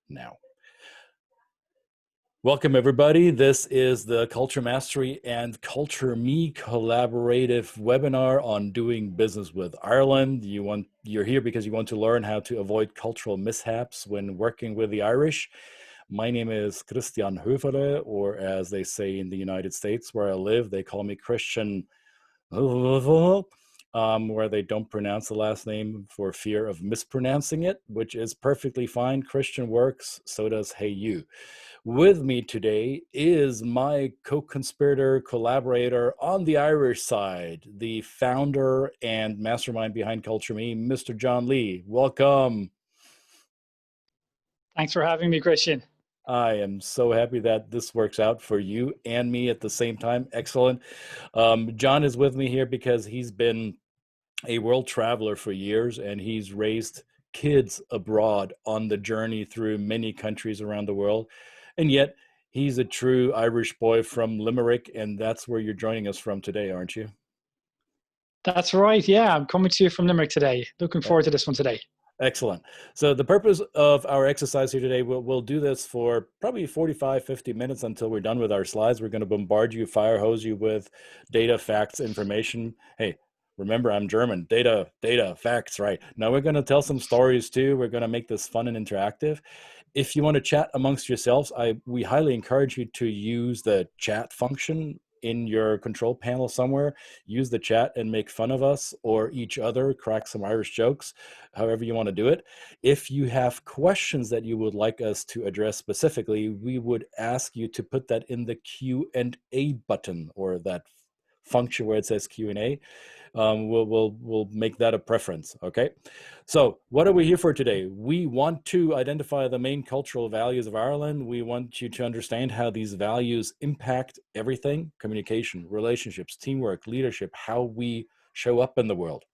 now. Welcome, everybody. This is the Culture Mastery and Culture Me collaborative webinar on doing business with Ireland. You're here because you want to learn how to avoid cultural mishaps when working with the Irish. My name is Christian Höferle, or as they say in the United States where I live, they call me Christian, where they don't pronounce the last name for fear of mispronouncing it, which is perfectly fine. Christian works, so does Hey You. With me today is my co-conspirator, collaborator on the Irish side, the founder and mastermind behind Culture Me, Mr. John Lee. Welcome. Thanks for having me, Christian. I am so happy that this works out for you and me at the same time. Excellent. John is with me here because he's been a world traveler for years, and he's raised kids abroad on the journey through many countries around the world. And yet he's a true Irish boy from Limerick, and that's where you're joining us from today, aren't you? That's right. Yeah, I'm coming to you from Limerick today. Looking forward to this one today. Excellent. So the purpose of our exercise here today, we'll do this for probably 45, 50 minutes until we're done with our slides. We're going to bombard you, fire hose you with data, facts, information. Hey, remember, I'm German. Data, facts, right? Now we're going to tell some stories too. We're going to make this fun and interactive. If you want to chat amongst yourselves, we highly encourage you to use the chat function in your control panel somewhere. Use the chat and make fun of us or each other, crack some Irish jokes, however you want to do it. If you have questions that you would like us to address specifically, we would ask you to put that in the Q&A button, or that function where it says Q&A. We'll make that a preference, okay? So what are we here for today? We want to identify the main cultural values of Ireland. We want you to understand how these values impact everything: communication, relationships, teamwork, leadership, how we show up in the world.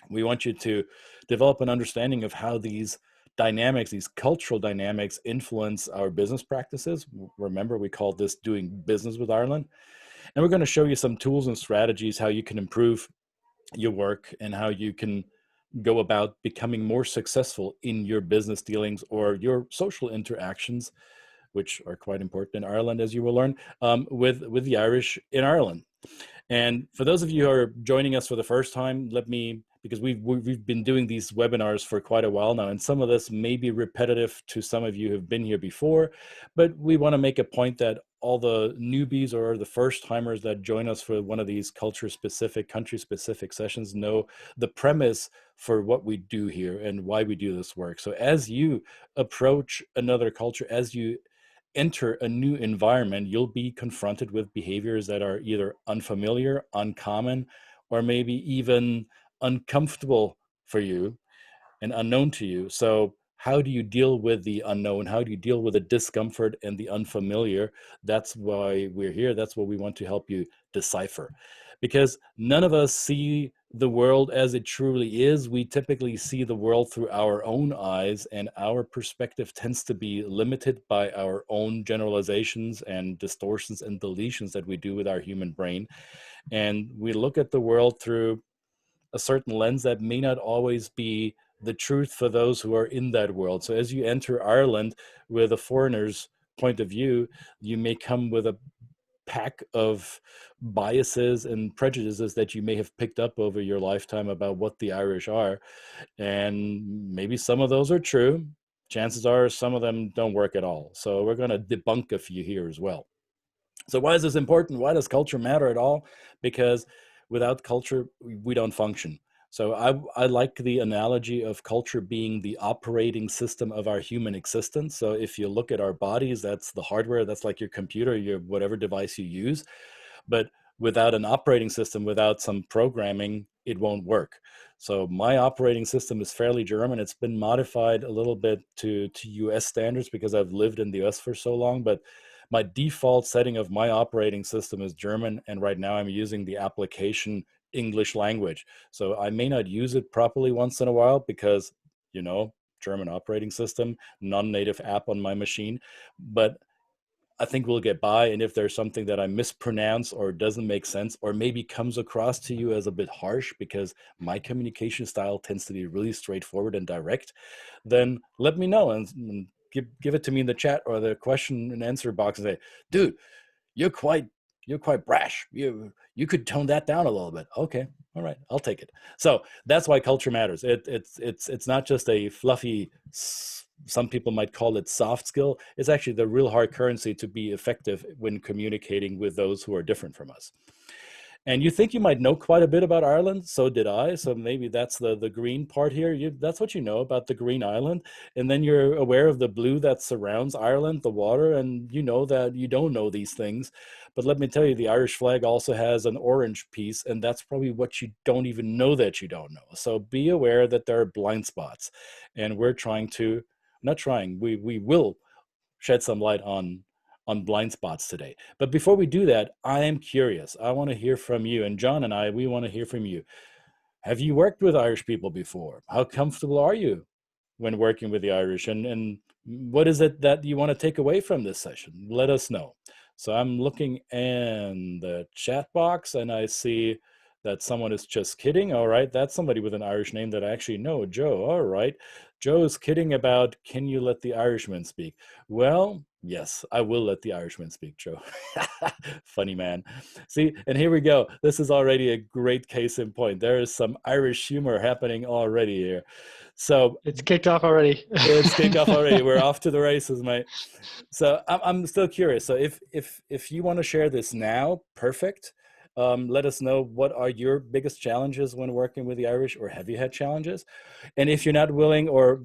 We want you to develop an understanding of how these dynamics, these cultural dynamics, influence our business practices. Remember, we call this doing business with Ireland. And we're going to show you some tools and strategies how you can improve your work and how you can go about becoming more successful in your business dealings or your social interactions, which are quite important in Ireland, as you will learn, with the Irish in Ireland. And for those of you who are joining us for the first time, because we've been doing these webinars for quite a while now, and some of this may be repetitive to some of you who've been here before, but we want to make a point that all the newbies or the first timers that join us for one of these culture-specific, country-specific sessions know the premise for what we do here and why we do this work. So as you approach another culture, as you enter a new environment, you'll be confronted with behaviors that are either unfamiliar, uncommon, or maybe even uncomfortable for you and unknown to you. So how do you deal with the unknown? How do you deal with the discomfort and the unfamiliar? That's why we're here. That's what we want to help you decipher. Because none of us see the world as it truly is. We typically see the world through our own eyes, and our perspective tends to be limited by our own generalizations and distortions and deletions that we do with our human brain. And we look at the world through a certain lens that may not always be the truth for those who are in that world. So as you enter Ireland with a foreigner's point of view, you may come with a pack of biases and prejudices that you may have picked up over your lifetime about what the Irish are. And maybe some of those are true. Chances are some of them don't work at all. So we're going to debunk a few here as well. So why is this important? Why does culture matter at all? Because without culture, we don't function. So I like the analogy of culture being the operating system of our human existence. So if you look at our bodies, that's the hardware, that's like your computer, your whatever device you use. But without an operating system, without some programming, it won't work. So my operating system is fairly German. It's been modified a little bit to US standards because I've lived in the US for so long, but my default setting of my operating system is German, and right now I'm using the application English language. So I may not use it properly once in a while because, German operating system, non-native app on my machine, but I think we'll get by. And if there's something that I mispronounce or doesn't make sense, or maybe comes across to you as a bit harsh because my communication style tends to be really straightforward and direct, then let me know and give it to me in the chat or the question and answer box and say, dude, you're quite brash. You could tone that down a little bit. Okay, all right, I'll take it. So that's why culture matters. It's not just a fluffy, some people might call it soft skill. It's actually the real hard currency to be effective when communicating with those who are different from us. And you think you might know quite a bit about Ireland. So did I. So maybe that's the green part here. That's what you know about the green island. And then you're aware of the blue that surrounds Ireland, the water, and you know that you don't know these things. But let me tell you, the Irish flag also has an orange piece, and that's probably what you don't even know that you don't know. So be aware that there are blind spots. And we're we will shed some light on blind spots today. But before we do that, I am curious. I want to hear from you. And John and we want to hear from you. Have you worked with Irish people before? How comfortable are you when working with the Irish? And what is it that you want to take away from this session? Let us know. So I'm looking in the chat box and I see that someone is just kidding. All right, that's somebody with an Irish name that I actually know, Joe. All right, Joe is kidding about, can you let the Irishman speak? Well, yes, I will let the Irishman speak, Joe. Funny man. See, and here we go. This is already a great case in point. There is some Irish humor happening already here. So it's kicked off already. It's kicked off already. We're off to the races, mate. So I'm still curious. So if you want to share this now, perfect. Let us know, what are your biggest challenges when working with the Irish, or have you had challenges? And if you're not willing or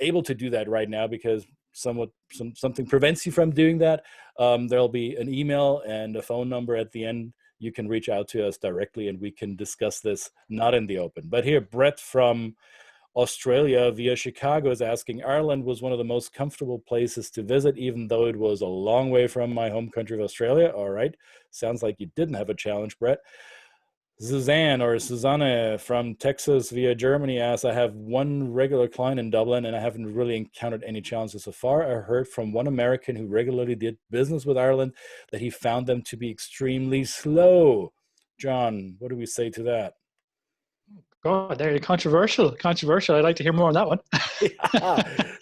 able to do that right now because something prevents you from doing that, there'll be an email and a phone number at the end. You can reach out to us directly and we can discuss this not in the open. But here, Brett from Australia via Chicago is asking, Ireland was one of the most comfortable places to visit, even though it was a long way from my home country of Australia. All right. Sounds like you didn't have a challenge, Brett. Suzanne or Susanne from Texas via Germany asks, I have one regular client in Dublin and I haven't really encountered any challenges so far. I heard from one American who regularly did business with Ireland that he found them to be extremely slow. John, what do we say to that? God, they're controversial. I'd like to hear more on that one.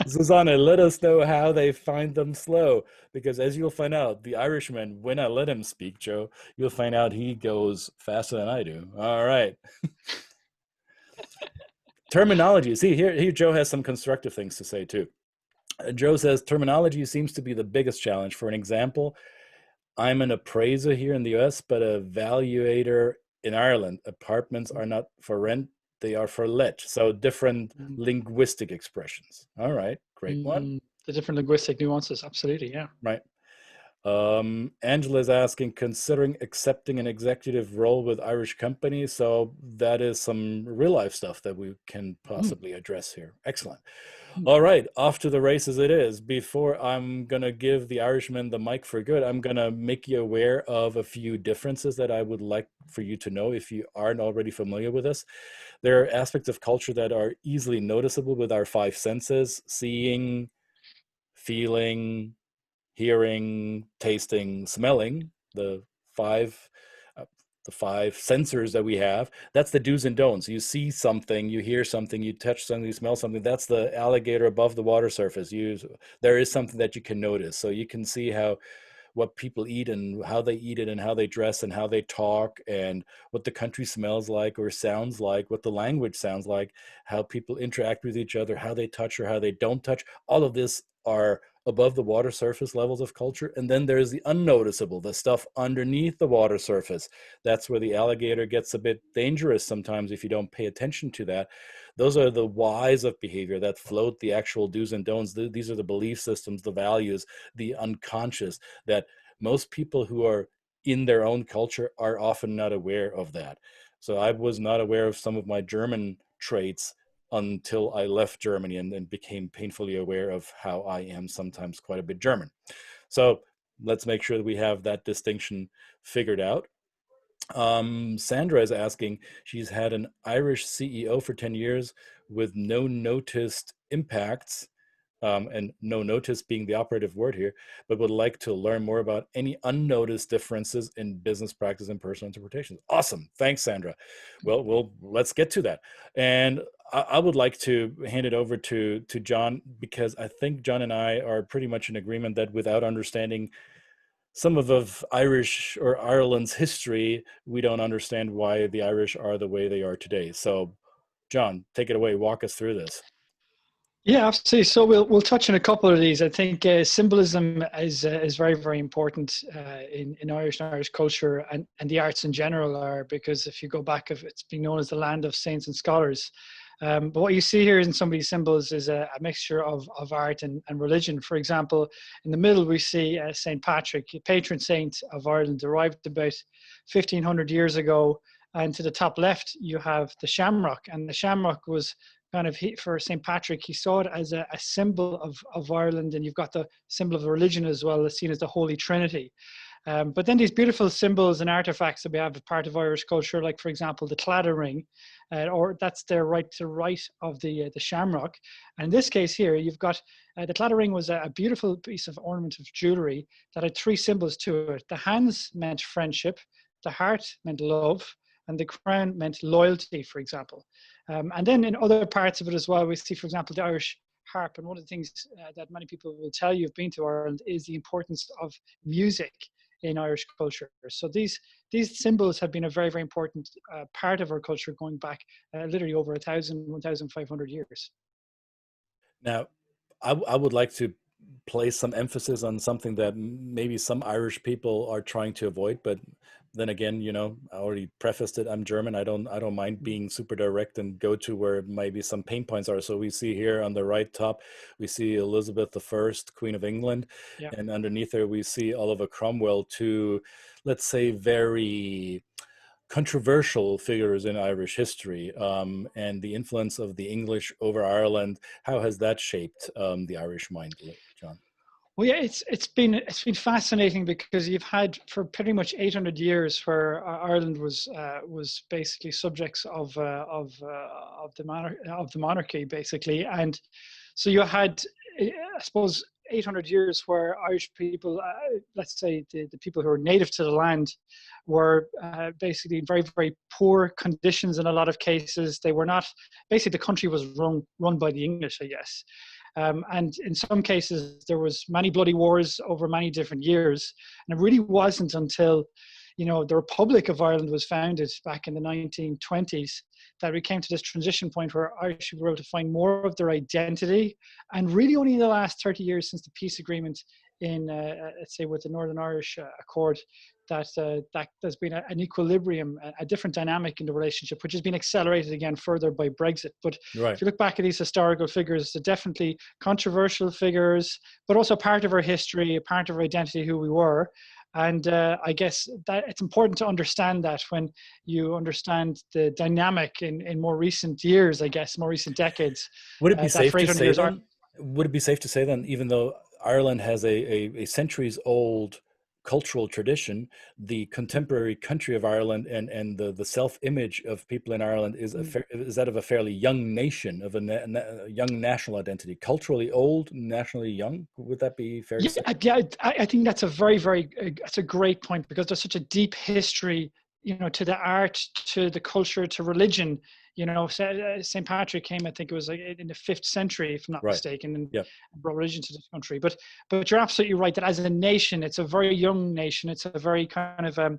Susanna, let us know how they find them slow, because as you'll find out, the Irishman, when I let him speak, Joe, you'll find out he goes faster than I do. All right. Terminology. See, here Joe has some constructive things to say too. Joe says, terminology seems to be the biggest challenge. For an example, I'm an appraiser here in the US, but a valuator in Ireland. Apartments are not for rent, they are for let. So different linguistic expressions. All right, great one. The different linguistic nuances, absolutely, yeah. Right. Angela's asking, considering accepting an executive role with Irish companies. So that is some real life stuff that we can possibly address here. Excellent. All right, off to the races it is. Before I'm going to give the Irishman the mic for good, I'm going to make you aware of a few differences that I would like for you to know if you aren't already familiar with this. There are aspects of culture that are easily noticeable with our five senses: seeing, feeling, hearing, tasting, smelling, the five sensors that we have. That's the do's and don'ts. You see something, you hear something, you touch something, you smell something. That's the alligator above the water surface. There is something that you can notice. So you can see what people eat and how they eat it and how they dress and how they talk and what the country smells like or sounds like, what the language sounds like, how people interact with each other, how they touch or how they don't touch. All of this are above the water surface levels of culture. And then there's the unnoticeable, the stuff underneath the water surface. That's where the alligator gets a bit dangerous sometimes if you don't pay attention to that. Those are the whys of behavior that float the actual do's and don'ts. These are the belief systems, the values, the unconscious, that most people who are in their own culture are often not aware of that. So I was not aware of some of my German traits until I left Germany and then became painfully aware of how I am sometimes quite a bit German. So let's make sure that we have that distinction figured out. Sandra is asking, she's had an Irish CEO for 10 years with no noticed impacts and no notice being the operative word here, but would like to learn more about any unnoticed differences in business practice and personal interpretations. Awesome. Thanks, Sandra. Well, let's get to that. And I would like to hand it over to John, because I think John and I are pretty much in agreement that without understanding some of Irish or Ireland's history, we don't understand why the Irish are the way they are today. So, John, take it away. Walk us through this. Yeah, absolutely. So we'll touch on a couple of these. I think symbolism is very, very important in Irish culture, and the arts in general are, because if you go back, it's been known as the land of saints and scholars. But what you see here in some of these symbols is a mixture of art and religion. For example, in the middle we see Saint Patrick, patron saint of Ireland, arrived about 1500 years ago. And to the top left, you have the shamrock, and the shamrock was kind of, for St. Patrick, he saw it as a symbol of Ireland, and you've got the symbol of the religion as well, as seen as the Holy Trinity. But then these beautiful symbols and artifacts that we have as part of Irish culture, like for example the claddagh ring, or that's the right to right of the shamrock. And in this case here, you've got the claddagh ring was a beautiful piece of ornament of jewelry that had three symbols to it. The hands meant friendship, the heart meant love, and the crown meant loyalty, for example. And then in other parts of it as well, we see, for example, the Irish harp. And one of the things that many people will tell you who've been to Ireland is the importance of music in Irish culture. So these symbols have been a very, very important part of our culture going back literally over 1,500 years. Now, I would like to place some emphasis on something that maybe some Irish people are trying to avoid, but then again, I already prefaced it. I'm German. I don't mind being super direct and go to where maybe some pain points are. So we see here on the right top, we see Elizabeth I, Queen of England, Yeah. and underneath her we see Oliver Cromwell, two, let's say, very controversial figures in Irish history, and the influence of the English over Ireland. How has that shaped the Irish mind, John? Well, yeah, it's been fascinating, because you've had for pretty much 800 years where Ireland was basically subjects of the monarchy, basically, and so you had, I suppose, 800 years where Irish people, let's say the people who are native to the land, were basically in very, very poor conditions in a lot of cases. They were not, basically the country was run by the English, I guess. And in some cases, there was many bloody wars over many different years. And it really wasn't until, the Republic of Ireland was founded back in the 1920s that we came to this transition point where Irish people were able to find more of their identity. And really only in the last 30 years since the peace agreement in, let's say, with the Northern Irish Accord, that there's been an equilibrium, a different dynamic in the relationship, which has been accelerated again further by Brexit. But Right. if you look back at these historical figures, they're definitely controversial figures, but also part of our history, a part of our identity, who we were. And I guess that it's important to understand that when you understand the dynamic in more recent years, I guess, more recent decades. Would it be safe to say years then? Would it be safe to say then, even though Ireland has a centuries old cultural tradition, the contemporary country of Ireland and the self image of people in Ireland is is that of a fairly young nation, of a young national identity, culturally old, nationally young? Would that be fair to say? Yeah, I think that's a very, very, that's a great point, because there's such a deep history, to the art, to the culture, to religion. St. Patrick came, I think it was like in the 5th century, if I'm not mistaken, and brought religion to this country. But you're absolutely right that as a nation, it's a very young nation. It's a very kind of an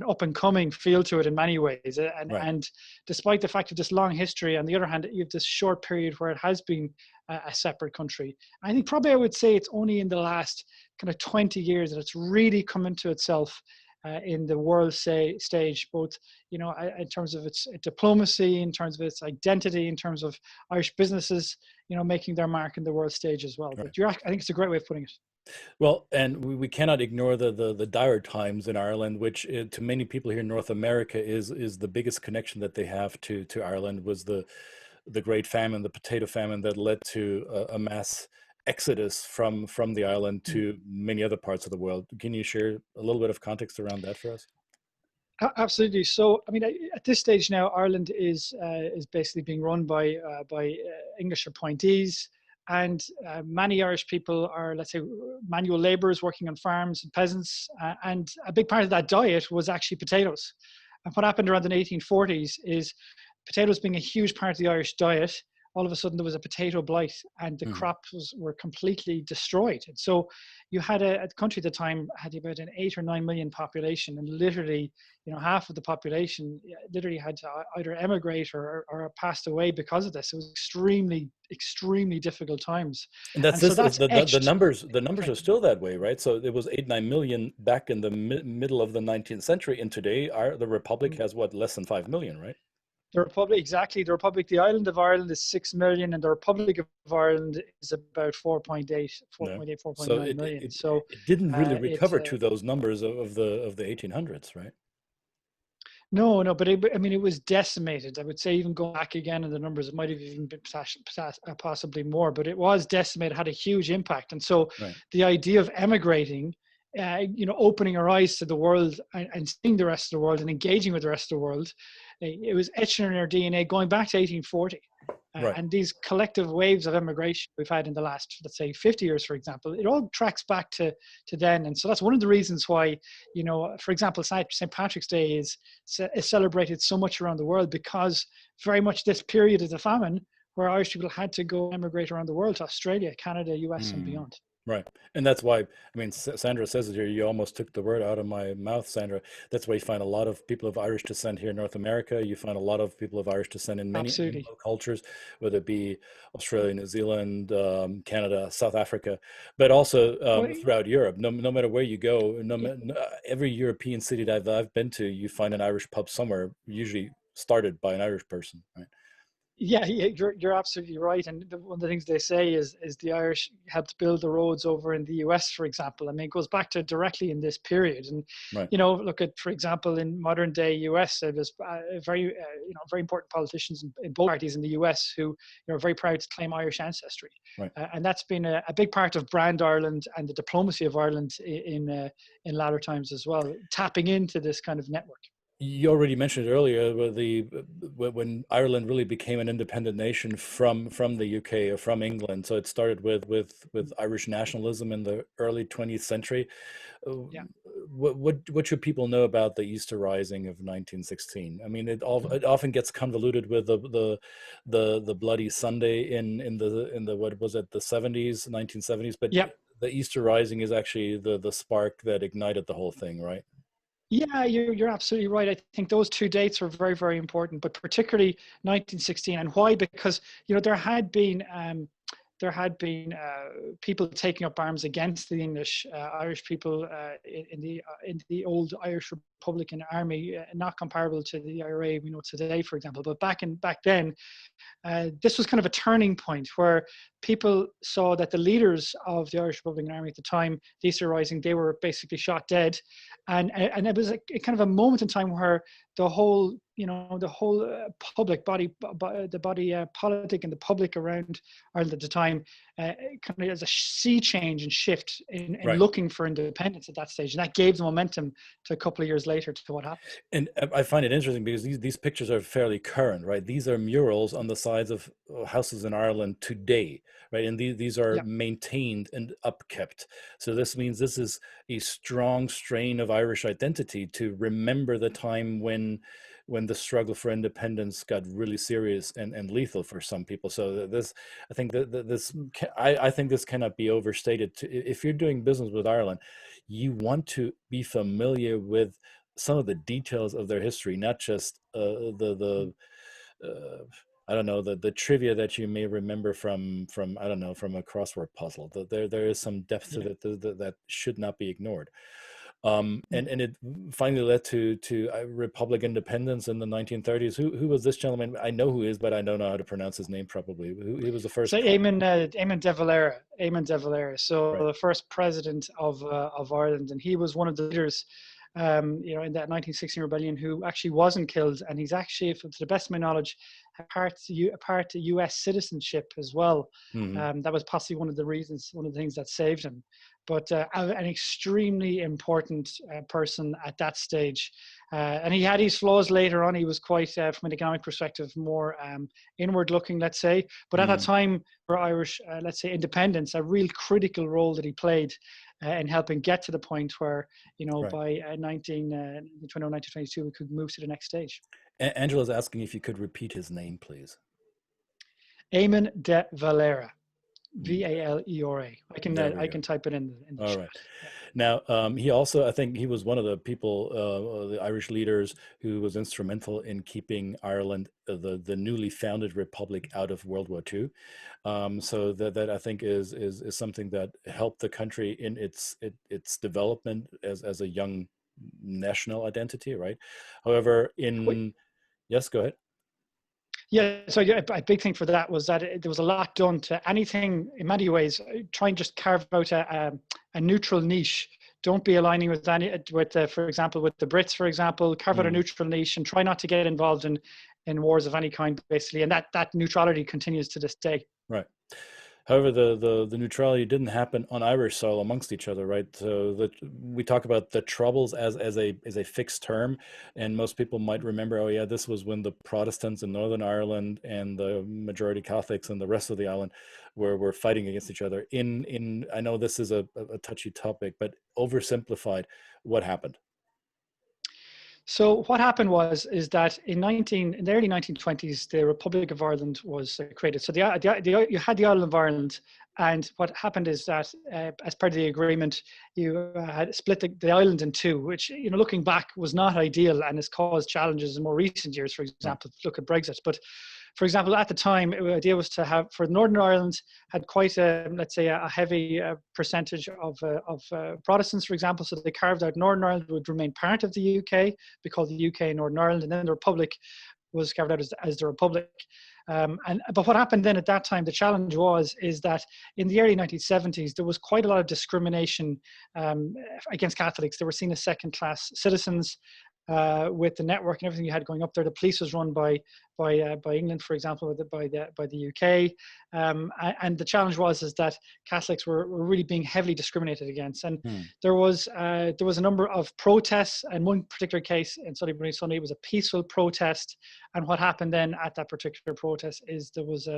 up and coming feel to it in many ways. And despite the fact of this long history, on the other hand, you have this short period where it has been a separate country. I think probably I would say it's only in the last kind of 20 years that it's really come into itself in the world stage, both in terms of its diplomacy, in terms of its identity, in terms of Irish businesses making their mark in the world stage as well. But I think it's a great way of putting it. Well, and we cannot ignore the dire times in Ireland, which to many people here in North America is the biggest connection that they have to Ireland, was the Great Famine, the potato famine that led to a mass exodus from the island to many other parts of the world. Can you share a little bit of context around that for us? Absolutely. So, I mean, at this stage now, Ireland is basically being run by English appointees, and many Irish people are, let's say, manual laborers working on farms and peasants, and a big part of that diet was actually potatoes. And what happened around the 1840s is potatoes being a huge part of the Irish diet, all of a sudden there was a potato blight and the crops were completely destroyed. And so you had a country at the time had about an 8 or 9 million population, and literally, half of the population literally had to either emigrate or passed away because of this. It was extremely difficult times. And that's So this. that's The etched. numbers. The numbers are still that way, right? So it was 8-9 million back in the middle of the 19th century, and today the Republic has what, less than 5 million, right? The Republic, exactly. The Republic, the island of Ireland is 6 million, and the Republic of Ireland is about 4.9 million. So it didn't really recover it's to those numbers of the 1800s, right? no, but it was decimated. I would say even going back again in the numbers, it might have even been possibly more, but it was decimated, had a huge impact. And so the idea of emigrating, opening our eyes to the world and seeing the rest of the world and engaging with the rest of the world, it was etched in our DNA going back to 1840. And these collective waves of immigration we've had in the last, let's say, 50 years, for example, it all tracks back to then. And so that's one of the reasons why, for example, St. Patrick's Day is celebrated so much around the world, because very much this period of the famine where Irish people had to go emigrate around the world to Australia, Canada, US, and beyond. Right. And that's why, Sandra says it here, you almost took the word out of my mouth, Sandra. That's why you find a lot of people of Irish descent here in North America. You find a lot of people of Irish descent in many cultures, whether it be Australia, New Zealand, Canada, South Africa, but also throughout Europe. No matter where you go, every European city that I've been to, you find an Irish pub somewhere, usually started by an Irish person, right? Yeah, you're absolutely right. And one of the things they say is the Irish helped build the roads over in the US, for example. It goes back to directly in this period. And, look at, for example, in modern day US, there's very important politicians in both parties in the US who are very proud to claim Irish ancestry. And that's been a big part of brand Ireland and the diplomacy of Ireland in latter times as well, tapping into this kind of network. You already mentioned it earlier, when Ireland really became an independent nation from the UK or from England. So it started with Irish nationalism in the early 20th century. What should people know about the Easter Rising of 1916? It often gets convoluted with the Bloody Sunday in the what was it, the 1970s, but the Easter Rising is actually the spark that ignited the whole thing, right? Yeah, you're absolutely right. I think those two dates are very, very important, but particularly 1916. And why? Because there had been people taking up arms against the English, Irish people in the old Irish Republican Army, not comparable to the IRA we know today, for example. But back then, this was kind of a turning point where people saw that the leaders of the Irish Republican Army at the time, the Easter Rising, they were basically shot dead, and it was a kind of a moment in time where the whole public body, the body politic and the public around Ireland at the time, kind of as a sea change and shift in looking for independence at that stage, and that gave the momentum to a couple of years later to what happened. And I find it interesting because these pictures are fairly current, right? These are murals on the sides of houses in Ireland today, right? And these are maintained and upkept. So this means this is a strong strain of Irish identity to remember the time when the struggle for independence got really serious and lethal for some people. So I think this cannot be overstated. If you're doing business with Ireland, you want to be familiar with some of the details of their history, not just the trivia that you may remember from a crossword puzzle. There is some depth to it that should not be ignored. And it finally led to Republic independence in the 1930s. Who was this gentleman? I know who he is, but I don't know how to pronounce his name properly. He was the first. So Eamon de Valera. So the first president of Ireland, and he was one of the leaders, in that 1916 rebellion, who actually wasn't killed. And he's actually, to the best of my knowledge, part U.S. citizenship as well. Hmm. That was possibly one of the reasons, one of the things that saved him. But an extremely important person at that stage. And he had his flaws later on. He was quite, from an economic perspective, more inward looking, let's say. But at that time, for Irish, let's say, independence, a real critical role that he played in helping get to the point where, Right. by 1922, we could move to the next stage. Angela's asking if you could repeat his name, please. Eamon de Valera. Mm. Valera. There we I go. can type it in the All chat. right. Now, he also, I think he was one of the people, the Irish leaders who was instrumental in keeping Ireland, the newly founded republic, out of World War II. So that I think is something that helped the country in its development as a young national identity, right? However, yes, go ahead. Yeah, so a big thing for that was that there was a lot done to anything, in many ways, try and just carve out a neutral niche. Don't be aligning with for example, with the Brits, for example, carve out a neutral niche and try not to get involved in wars of any kind, basically. And that neutrality continues to this day. Right. However, the neutrality didn't happen on Irish soil amongst each other, right? So we talk about the Troubles as a fixed term, and most people might remember, oh yeah, this was when the Protestants in Northern Ireland and the majority Catholics in the rest of the island were fighting against each other. I know this is a touchy topic, but oversimplified, what happened? So what happened is that in the early 1920s, the Republic of Ireland was created. So you had the island of Ireland, and what happened is that as part of the agreement, you had split the island in two, which, looking back, was not ideal and has caused challenges in more recent years. For example, look at Brexit. But for example, at the time, the idea was to have, for Northern Ireland, had quite let's say a heavy percentage of Protestants, for example. So they carved out Northern Ireland would remain part of the UK, be called the UK Northern Ireland, and then the Republic was carved out as the Republic. But what happened then at that time, the challenge is that in the early 1970s, there was quite a lot of discrimination against Catholics. They were seen as second-class citizens. With the network and everything you had going up there, the police was run by England, for example, by the UK, and the challenge is that Catholics were really being heavily discriminated against, and there was a number of protests, and one particular case in Sunday was a peaceful protest, and what happened then at that particular protest is there was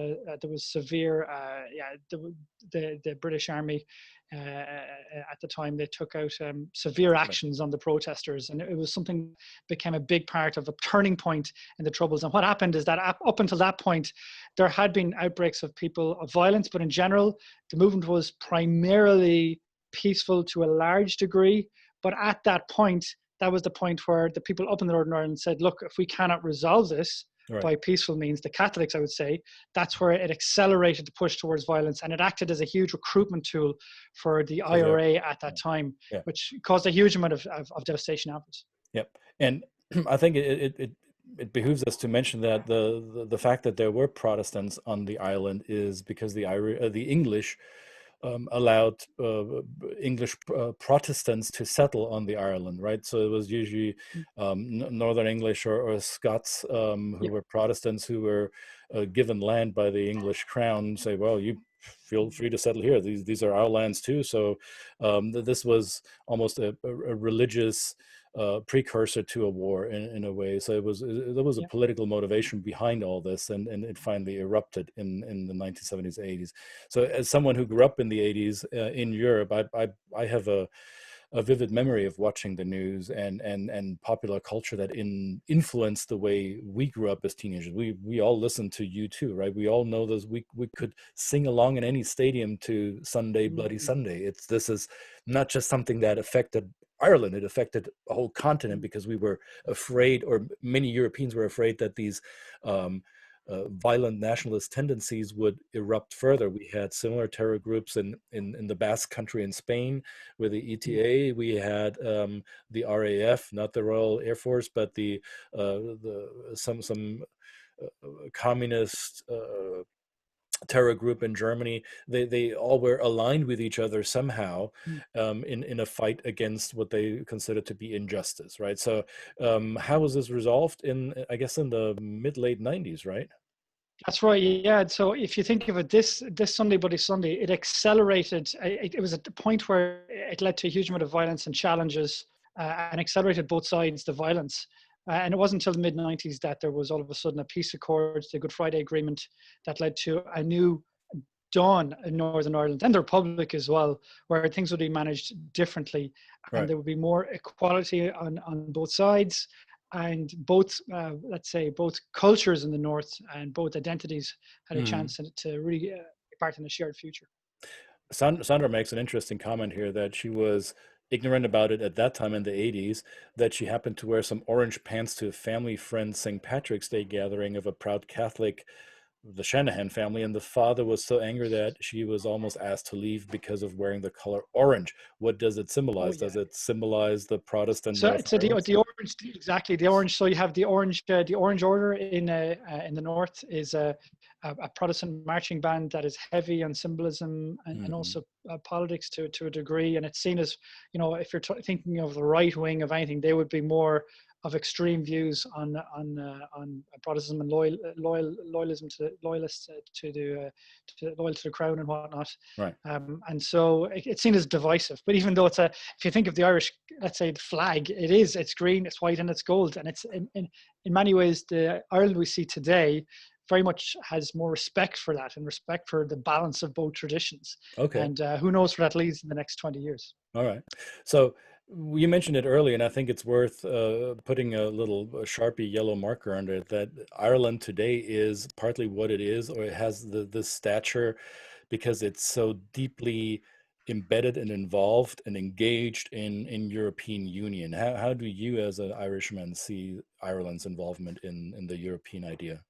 severe, the British Army. At the time, they took out severe actions on the protesters, and it was something that became a big part of a turning point in the Troubles. And what happened is that up until that point, there had been outbreaks of violence, but in general, the movement was primarily peaceful to a large degree. But at that point, that was the point where the people up in the Northern Ireland said, look, if we cannot resolve this, by peaceful means, the Catholics, I would say, that's where it accelerated the push towards violence, and it acted as a huge recruitment tool for the IRA at that time, which caused a huge amount of devastation afterwards. Yep, and I think it behooves us to mention that the fact that there were Protestants on the island is because the English allowed English Protestants to settle on the island, right? So it was usually Northern English or Scots who were Protestants who were given land by the English crown, say, well, you feel free to settle here. These are our lands too. So this was almost a religious precursor to a war in a way. So there was a political motivation behind all this, and it finally erupted in the 1970s, 80s. So as someone who grew up in the 80s in Europe, I have a vivid memory of watching the news and popular culture that influenced the way we grew up as teenagers. We all listened to U2, right? We all know those. We could sing along in any stadium to Sunday Bloody Sunday. This is not just something that affected Ireland, it affected a whole continent, because we were afraid, or many Europeans were afraid, that these violent nationalist tendencies would erupt further. We had similar terror groups in the Basque Country in Spain with the ETA. We had the RAF, not the Royal Air Force, but some communist terror group in Germany. They all were aligned with each other somehow in a fight against what they considered to be injustice, right? So how was this resolved in, I guess, in the mid-late 90s, right? That's right. Yeah. So if you think of it, this Sunday Bloody Sunday, it accelerated. It was at the point where it led to a huge amount of violence and challenges, and accelerated both sides the violence. And it wasn't until the mid '90s that there was all of a sudden a peace accord, the Good Friday Agreement, that led to a new dawn in Northern Ireland and the Republic as well, where things would be managed differently, and Right. there would be more equality on both sides, and both, let's say, both cultures in the north and both identities had a Mhm. chance to really be part in a shared future. Sandra makes an interesting comment here that she was ignorant about it at that time in the 80s, that she happened to wear some orange pants to a family friend St. Patrick's Day gathering of a proud Catholic, the Shanahan family, and the father was so angry that she was almost asked to leave because of wearing the color orange. What does it Oh symbolize? Does yeah. it symbolize the Protestant So, North so Ireland? the orange, exactly, the orange. So you have the orange order in the north is a Protestant marching band that is heavy on symbolism and Hmm. also politics to a degree, and it's seen as, if you're thinking of the right wing of anything, they would be more of extreme views on Protestantism and loyalism to loyalists loyal to the crown and whatnot. Right. And so it's seen as divisive. But even though if you think of the Irish, let's say, the flag, it's green, it's white, and it's gold, and it's in many ways the Ireland we see today very much has more respect for that and respect for the balance of both traditions. Okay. And who knows where that leads in the next 20 years. All right. So you mentioned it earlier, and I think it's worth putting a little Sharpie yellow marker under it, that Ireland today is partly what it is, or it has the stature because it's so deeply embedded and involved and engaged in European Union. How do you, as an Irishman, see Ireland's involvement in the European idea?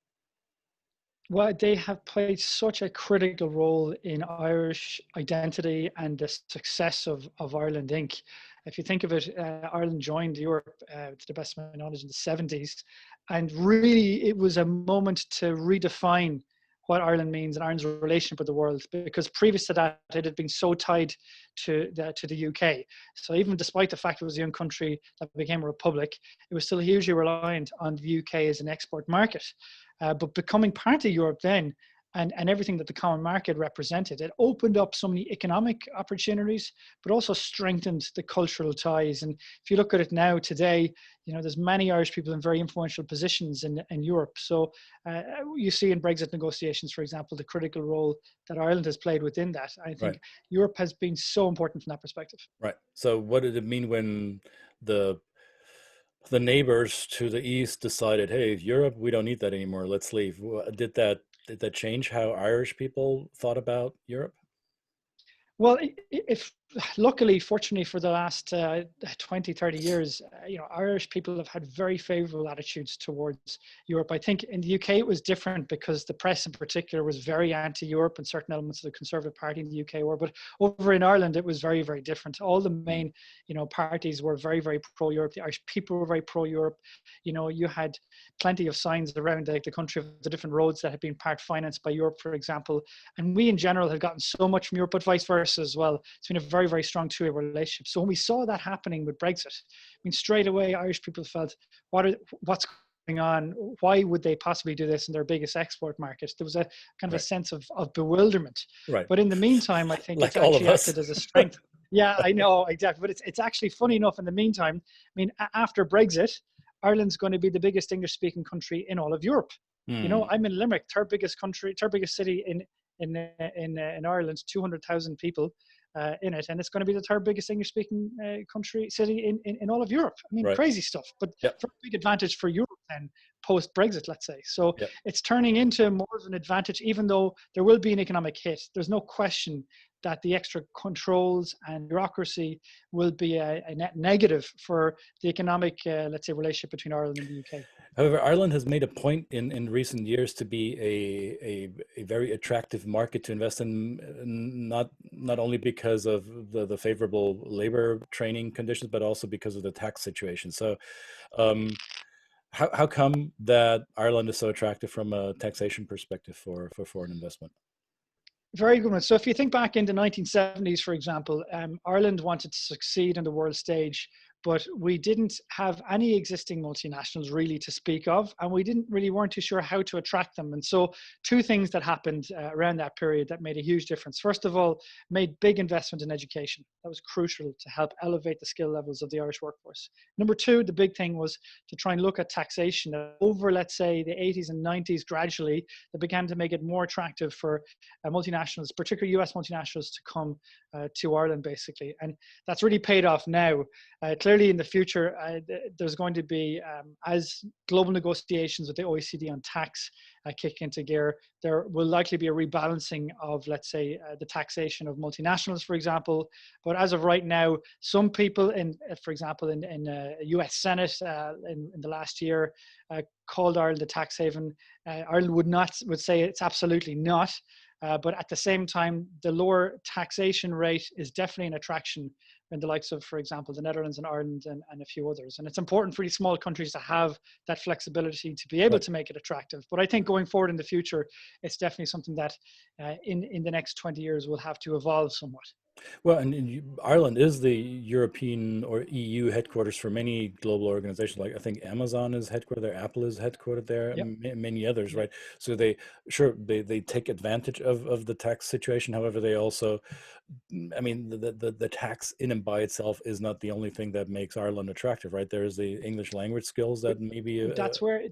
Well, they have played such a critical role in Irish identity and the success of Ireland Inc. If you think of it, Ireland joined Europe, to the best of my knowledge, in the '70s, and really it was a moment to redefine what Ireland means and Ireland's relationship with the world. Because previous to that, it had been so tied to the UK. So even despite the fact it was a young country that became a republic, it was still hugely reliant on the UK as an export market. But becoming part of Europe then, and everything that the common market represented, it opened up so many economic opportunities, but also strengthened the cultural ties. And if you look at it now today, there's many Irish people in very influential positions in Europe. So you see in Brexit negotiations, for example, the critical role that Ireland has played within that. I Right. think Europe has been so important from that perspective. Right. So what did it mean when the the neighbors to the east decided, hey, Europe, we don't need that anymore. Let's leave. Did that change how Irish people thought about Europe? Well, if luckily, fortunately for the last 20, 30 years, Irish people have had very favorable attitudes towards Europe. I think in the UK it was different because the press in particular was very anti-Europe, and certain elements of the Conservative Party in the UK were. But over in Ireland, it was very, very different. All the Mm. main, parties were very, very pro-Europe. The Irish people were very pro-Europe. You had plenty of signs around the country of the different roads that had been part financed by Europe, for example. And we in general had gotten so much from Europe, but vice versa as well. It's been a very, very strong two-way relationship. So when we saw that happening with Brexit, I mean, straight away, Irish people felt, what's going on? Why would they possibly do this in their biggest export market? There was a kind of a Right. sense of bewilderment. Right. But in the meantime, I think it's Like all of actually us. acted as a strength. Yeah, I know, exactly. But it's actually funny enough in the meantime. I mean, after Brexit, Ireland's going to be the biggest English-speaking country in all of Europe. Hmm. I'm in Limerick, third biggest city in Ireland, 200,000 people in it, and it's going to be the third biggest English-speaking city in all of Europe. I mean, Right. crazy stuff, but Yep. very big advantage for Europe then post-Brexit, let's say. So Yep. it's turning into more of an advantage, even though there will be an economic hit. There's no question that the extra controls and bureaucracy will be a net negative for the economic, let's say, relationship between Ireland and the UK. However, Ireland has made a point in recent years to be a very attractive market to invest in, not only because of the favorable labor training conditions, but also because of the tax situation. So, um, how come that Ireland is so attractive from a taxation perspective for foreign investment? Very good one. So if you think back in the 1970s, for example, Ireland wanted to succeed on the world stage but we didn't have any existing multinationals really to speak of, and we weren't too sure how to attract them. And so two things that happened around that period that made a huge difference. First of all, made big investment in education. That was crucial to help elevate the skill levels of the Irish workforce. Number two, the big thing was to try and look at taxation. Over, let's say, the 80s and 90s, gradually, they began to make it more attractive for multinationals, particularly US multinationals, to come to Ireland, basically. And that's really paid off now. Clearly, in the future, there's going to be, as global negotiations with the OECD on tax kick into gear, there will likely be a rebalancing of, let's say, the taxation of multinationals, for example. But as of right now, some people, for example, in US Senate in the last year, called Ireland a tax haven. Ireland would say it's absolutely not. But at the same time, the lower taxation rate is definitely an attraction in the likes of, for example, the Netherlands and Ireland and a few others. And it's important for these small countries to have that flexibility to be able to make it attractive. But I think going forward in the future, it's definitely something that in the next 20 years will have to evolve somewhat. Well, and Ireland is the European or EU headquarters for many global organizations. Like I think Amazon is headquartered there, Apple is headquartered there, Yep. many others, Yep. right? So they take advantage of the tax situation. However, they also, I mean, the tax in and by itself is not the only thing that makes Ireland attractive, right? There is the English language skills that maybe that's where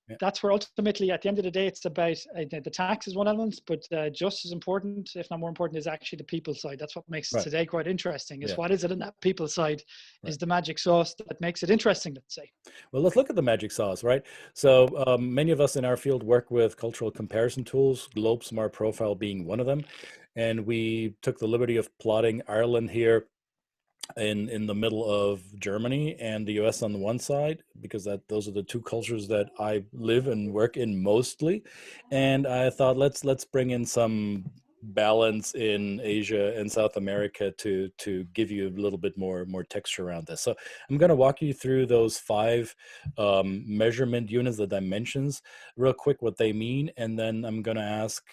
yeah. that's where ultimately, at the end of the day, it's about the tax is one element, but just as important, if not more important, is actually the people side. That's what makes today quite interesting. Is what is it in that people side is the magic sauce that makes it interesting, let's say. Well, let's look at the magic sauce, right? So many of us in our field work with cultural comparison tools, GLOBESMART profile being one of them. And we took the liberty of plotting Ireland here in the middle of Germany and the US on the one side, because those are the two cultures that I live and work in mostly. And I thought let's bring in some balance in Asia and South America to give you a little bit more texture around this. So I'm going to walk you through those 5 measurement units, the dimensions, real quick, what they mean, and then I'm going to ask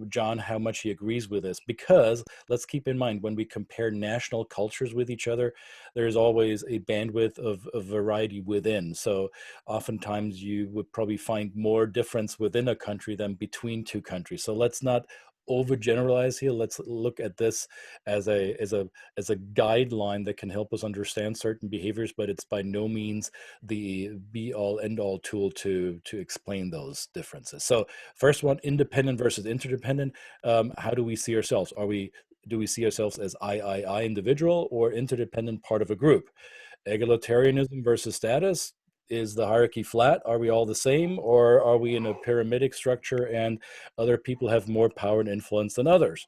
John how much he agrees with this, because let's keep in mind when we compare national cultures with each other, there's always a bandwidth of variety within. So oftentimes you would probably find more difference within a country than between two countries. So let's not overgeneralize here. Let's look at this as a guideline that can help us understand certain behaviors, but it's by no means the be all end all tool to explain those differences. So first one, independent versus interdependent. How do we see ourselves? Do we see ourselves as I individual or interdependent part of a group? Egalitarianism versus status. Is the hierarchy flat? Are we all the same, or are we in a pyramidic structure and other people have more power and influence than others?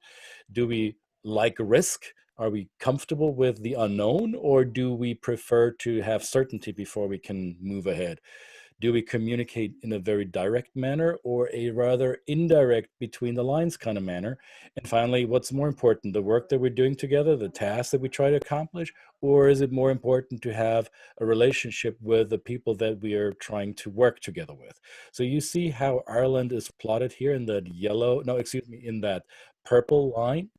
Do we like risk? Are we comfortable with the unknown, or do we prefer to have certainty before we can move ahead? Do we communicate in a very direct manner or a rather indirect between the lines kind of manner? And finally, what's more important, the work that we're doing together, the tasks that we try to accomplish, or is it more important to have a relationship with the people that we are trying to work together with? So you see how Ireland is plotted here in that in that purple line.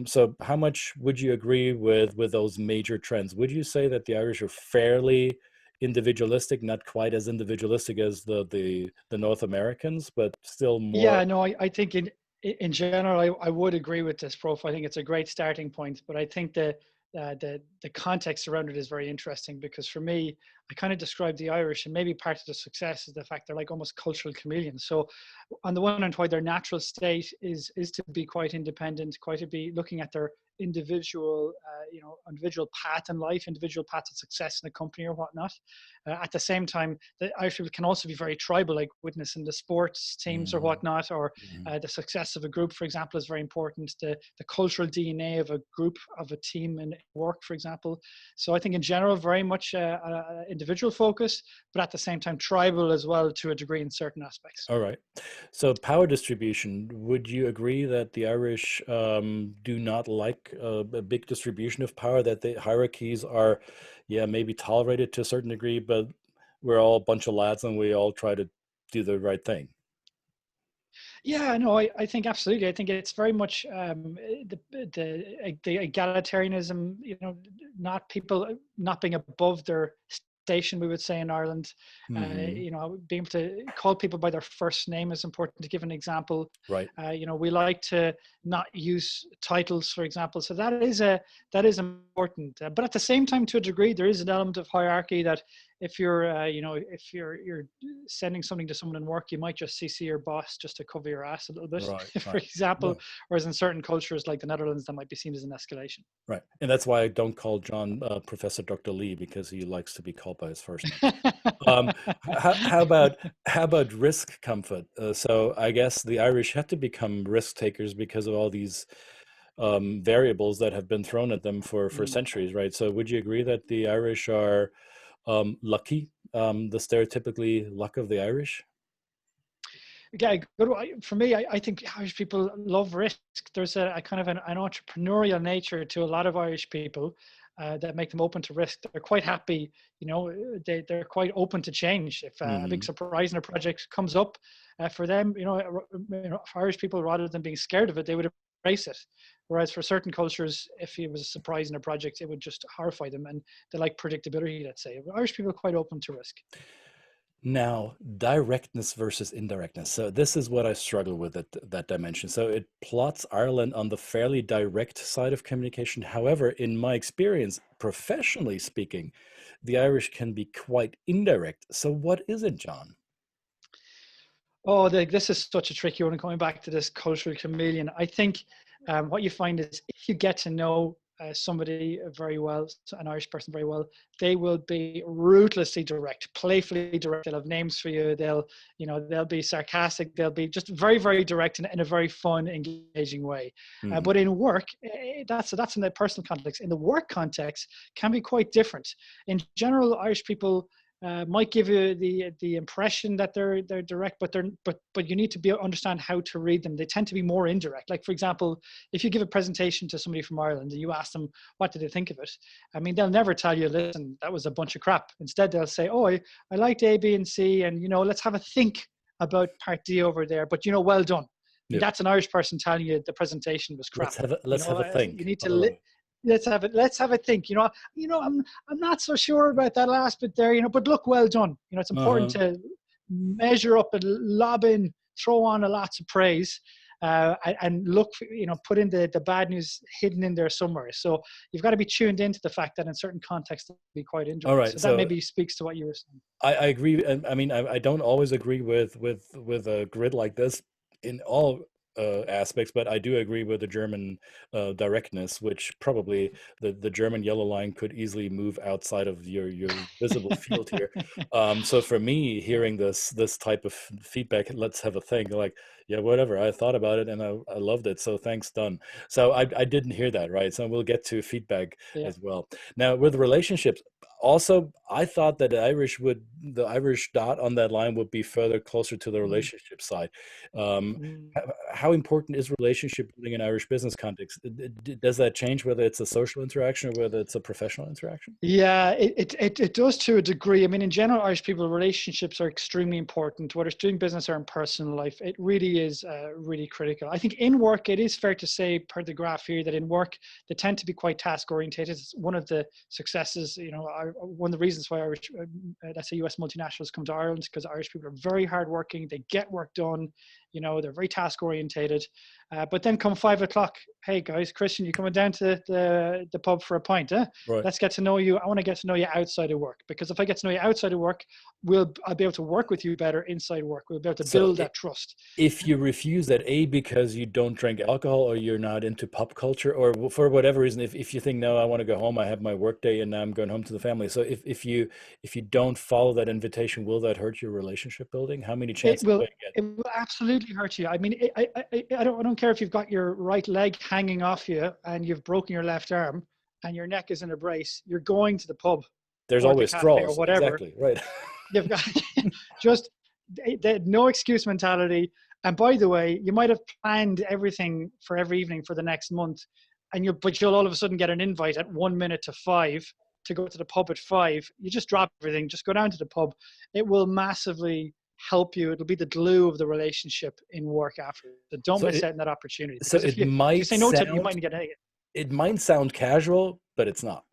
So how much would you agree with those major trends? Would you say that the Irish are fairly individualistic, not quite as individualistic as the North Americans, but still more? Yeah, no, I think in general, I would agree with this profile. I think it's a great starting point, but I think the context around it is very interesting, because for me, I kind of describe the Irish, and maybe part of the success is the fact they're like almost cultural chameleons. So on the one hand, why their natural state is to be quite independent, quite to be looking at their individual individual path in life, individual path to success in a company or whatnot. At the same time, the Irish people can also be very tribal, like witnessing the sports teams or whatnot, or the success of a group, for example, is very important. The cultural DNA of a group, of a team in work, for example. So I think in general, very much individual focus, but at the same time tribal as well to a degree in certain aspects. All right. So power distribution, would you agree that the Irish do not like a big distribution of power, that the hierarchies are, maybe tolerated to a certain degree, but we're all a bunch of lads and we all try to do the right thing? Yeah, no, I think absolutely. I think it's very much the egalitarianism. Not people not being above their station. We would say in Ireland, Hmm. being able to call people by their first name is important. To give an example, Right. we like to not use titles, for example. So that is important. But at the same time, to a degree, there is an element of hierarchy that if you're sending something to someone in work, you might just CC your boss just to cover your ass a little bit, Right. for Right. example. No. Whereas in certain cultures like the Netherlands, that might be seen as an escalation. Right. And that's why I don't call John Professor Dr. Lee, because he likes to be called by his first name. Um, how about risk comfort? So I guess the Irish had to become risk takers because of all these variables that have been thrown at them for Mm. centuries, right? So would you agree that the Irish are lucky, the stereotypically luck of the Irish? Yeah, for me, I think Irish people love risk. There's a kind of an entrepreneurial nature to a lot of Irish people that make them open to risk. They're quite happy, they're quite open to change. If a big Hmm. surprise in a project comes up for them, for Irish people, rather than being scared of it, they would embrace it. Whereas for certain cultures, if it was a surprise in a project, it would just horrify them, and they like predictability, let's say. But Irish people are quite open to risk. Now, directness versus indirectness. So this is what I struggle with at that dimension. So it plots Ireland on the fairly direct side of communication. However, in my experience, professionally speaking, the Irish can be quite indirect. So what is it, John? Oh, this is such a tricky one. Coming back to this cultural chameleon, I think what you find is if you get to know somebody very well, an Irish person very well, they will be ruthlessly direct, playfully direct. They'll have names for you. They'll be sarcastic. They'll be just very, very direct in a very fun, engaging way. Hmm. But in work, that's in the personal context. In the work context, can be quite different. In general, Irish people might give you the impression that they're direct, but you need to understand how to read them. They tend to be more indirect. Like, for example, if you give a presentation to somebody from Ireland and you ask them what did they think of it, I mean, they'll never tell you, listen, that was a bunch of crap. Instead, they'll say, oh, I liked A, B, and C, and let's have a think about part D over there. But well done. I mean, Yep. that's an Irish person telling you the presentation was crap. Let's have a You think. need All to right. let's have a think. I'm not so sure about that last bit there. But look, well done. It's important Uh-huh. to measure up and lob in, throw on a lots of praise, and look, put in the bad news hidden in there somewhere. So you've got to be tuned into the fact that in certain contexts it'll be quite All indirect. right. So that So maybe speaks to what you were saying. I agree. And I mean, I don't always agree with a grid like this in all aspects, but I do agree with the German directness, which probably the German yellow line could easily move outside of your visible field here. So for me, hearing this type of feedback, let's have a think. Like, yeah, whatever. I thought about it and I loved it. So thanks, done. So I didn't hear that, right? So we'll get to feedback Yeah. as well. Now with relationships. Also, I thought that the Irish dot on that line would be further closer to the Mm. relationship side. Um, Mm. how important is relationship building in Irish business context? Does that change whether it's a social interaction or whether it's a professional interaction? Yeah, it does to a degree. I mean, in general, Irish people, relationships are extremely important, whether it's doing business or in personal life. It really is really critical. I think in work, it is fair to say, per the graph here, that in work, they tend to be quite task orientated. It's one of the successes, one of the reasons why Irish, let's say US multinationals come to Ireland, because Irish people are very hardworking. They get work done. They're very task orientated. But then come 5 o'clock, hey guys, Christian, you coming down to the pub for a pint? Right. Let's get to know you. I want to get to know you outside of work, because if I get to know you outside of work, I'll be able to work with you better inside work. We'll be able to So build that trust. if you refuse that, A, because you don't drink alcohol or you're not into pop culture, or for whatever reason, if you think, no, I want to go home, I have my work day and now I'm going home to the family. So if you don't follow that invitation, will that hurt your relationship building? How many It chances do will I get? it will absolutely hurt you. I mean, I don't care if you've got your right leg hanging off you and you've broken your left arm and your neck is in a brace. You're going to the pub There's or the always cafe or straws. whatever. Exactly. Right. You've got just the no excuse mentality. And by the way, you might have planned everything for every evening for the next month, but you'll all of a sudden get an invite at 1 minute to 5 to go to the pub at 5. You just drop everything, just go down to the pub. It will massively help you. It'll be the glue of the relationship in work after. So don't So miss it, out on that opportunity, so because it if you might say no to it, you sound, might get it. casual, but it's not.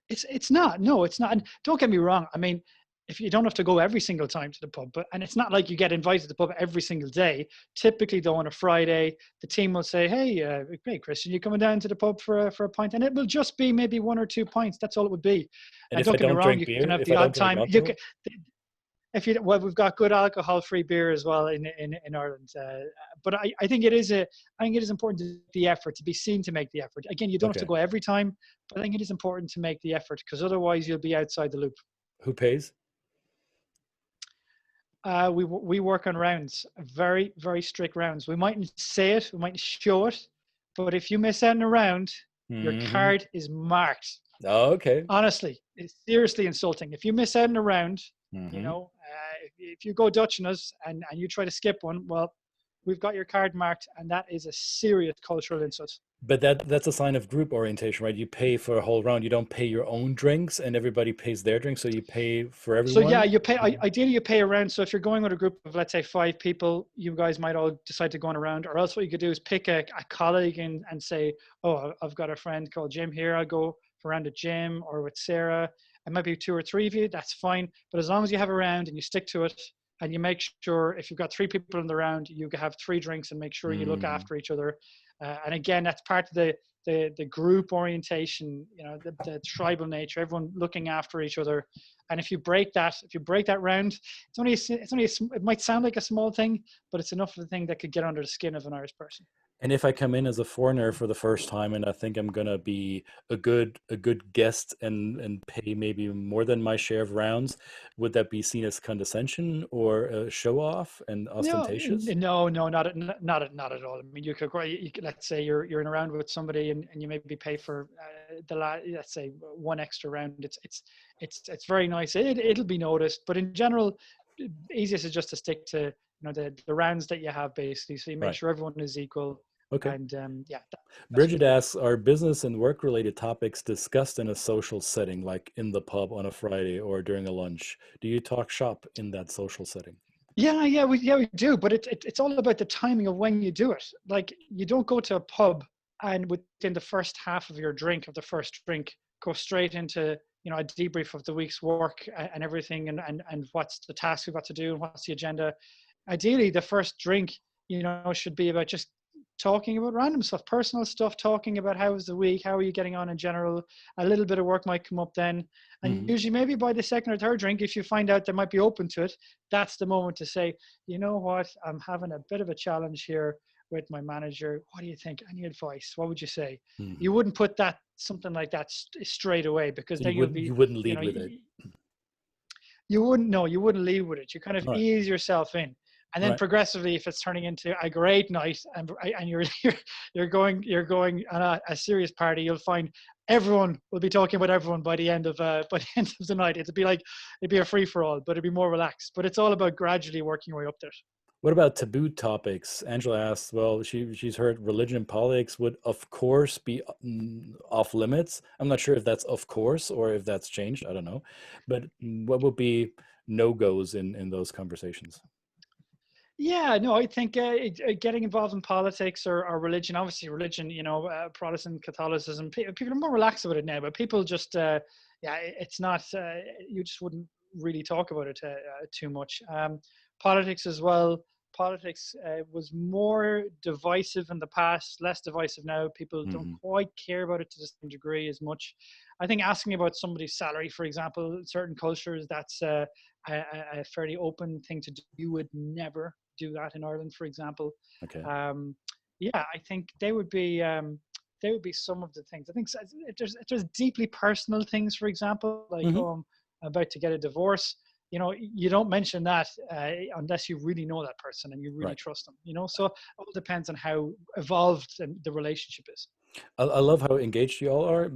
It's not. No, it's not. And don't get me wrong. I mean, if you don't have to go every single time to the pub, and it's not like you get invited to the pub every single day. Typically, though, on a Friday, the team will say, "Hey, Christian, you coming down to the pub for a pint?" And it will just be maybe 1 or 2 pints. That's all it would be. And And if I don't get me don't wrong, drink you can beer, have if the I don't odd drink time. You can, alcohol, if you well, we've got good alcohol-free beer as well in Ireland. But I think it is important to the effort, to be seen to make the effort. Again, you don't have to okay. go every time, but I think it is important to make the effort, because otherwise you'll be outside the loop. Who pays? We work on rounds, very, very strict rounds. We mightn't say it, we mightn't show it, but if you miss out on a round, your Hmm. card is marked. Oh, okay. Honestly, it's seriously insulting. If you miss out on a round, Hmm. if you go Dutch on us and you try to skip one, well, we've got your card marked, and that is a serious cultural insult. But that's a sign of group orientation, right? You pay for a whole round. You don't pay your own drinks, and everybody pays their drinks, so you pay for So yeah, everyone. you pay. Ideally, you pay around. So if you're going with a group of, let's say, 5 people, you guys might all decide to go on a round. Or else, what you could do is pick a colleague and say, "Oh, I've got a friend called Jim here. I'll go for a round at Jim or with Sarah." It might be 2 or 3 of you. That's fine. But as long as you have a round and you stick to it, and you make sure, if you've got 3 people in the round, you have 3 drinks, and make sure you look Mm. after each other. And again, that's part of the group orientation. The tribal nature. Everyone looking after each other. And if you break that round, it might sound like a small thing, but it's enough of a thing that could get under the skin of an Irish person. And if I come in as a foreigner for the first time and I think I'm gonna be a good guest and pay maybe more than my share of rounds, would that be seen as condescension or a show off and No, ostentatious? no, not at all. I mean, let's say you're in a round with somebody, and you maybe pay for let's say one extra round. It's very nice. It'll be noticed, but in general, easiest is just to stick to the rounds that you have, basically. So you make Right. sure everyone is equal, Okay. and yeah, that's what Bridget you do. asks, are business and work related topics discussed in a social setting, like in the pub on a Friday or during a lunch? Do you talk shop in that social setting? Yeah, we do, but it's all about the timing of when you do it. Like, you don't go to a pub and within the first half of the first drink, go straight into a debrief of the week's work and everything, and what's the task we've got to do and what's the agenda. Ideally, the first drink should be about just talking about random stuff, personal stuff, talking about how was the week, how are you getting on in general. A little bit of work might come up then, and Hmm. usually maybe by the second or third drink, if you find out they might be open to it, that's the moment to say, you know what, I'm having a bit of a challenge here with my manager. What do you think? Any advice? What would you say? Hmm. You wouldn't put something like that straight away, because So then you you'll wouldn't be, you wouldn't you lead know, with it. you wouldn't know, you wouldn't lead with it. You kind of All right. ease yourself in. And All then right. progressively, if it's turning into a great night, and you're going on a serious party, you'll find everyone will be talking about everyone by the end of the night. It'd be a free for all, but it'd be more relaxed. But it's all about gradually working your way up there. What about taboo topics? Angela asks, well, she's heard religion and politics would, of course, be off limits. I'm not sure if that's of course or if that's changed. I don't know. But what would be no-goes in those conversations? Yeah, no, I think getting involved in politics or religion, obviously religion, Protestant Catholicism, people are more relaxed about it now, but people just, it's not, you just wouldn't really talk about it too much. Politics as well. Politics was more divisive in the past, less divisive now. People don't Hmm. quite care about it to the same degree as much. I think asking about somebody's salary, for example, in certain cultures, that's a fairly open thing to do. You would never do that in Ireland, for example. Okay. Um, yeah, I think they would be some of the things. I think if there's deeply personal things, for example, like, Hmm. oh, I'm about to get a divorce. You don't mention that unless you really know that person and you really Right. trust them. So it all depends on how evolved the relationship is. I love how engaged you all are.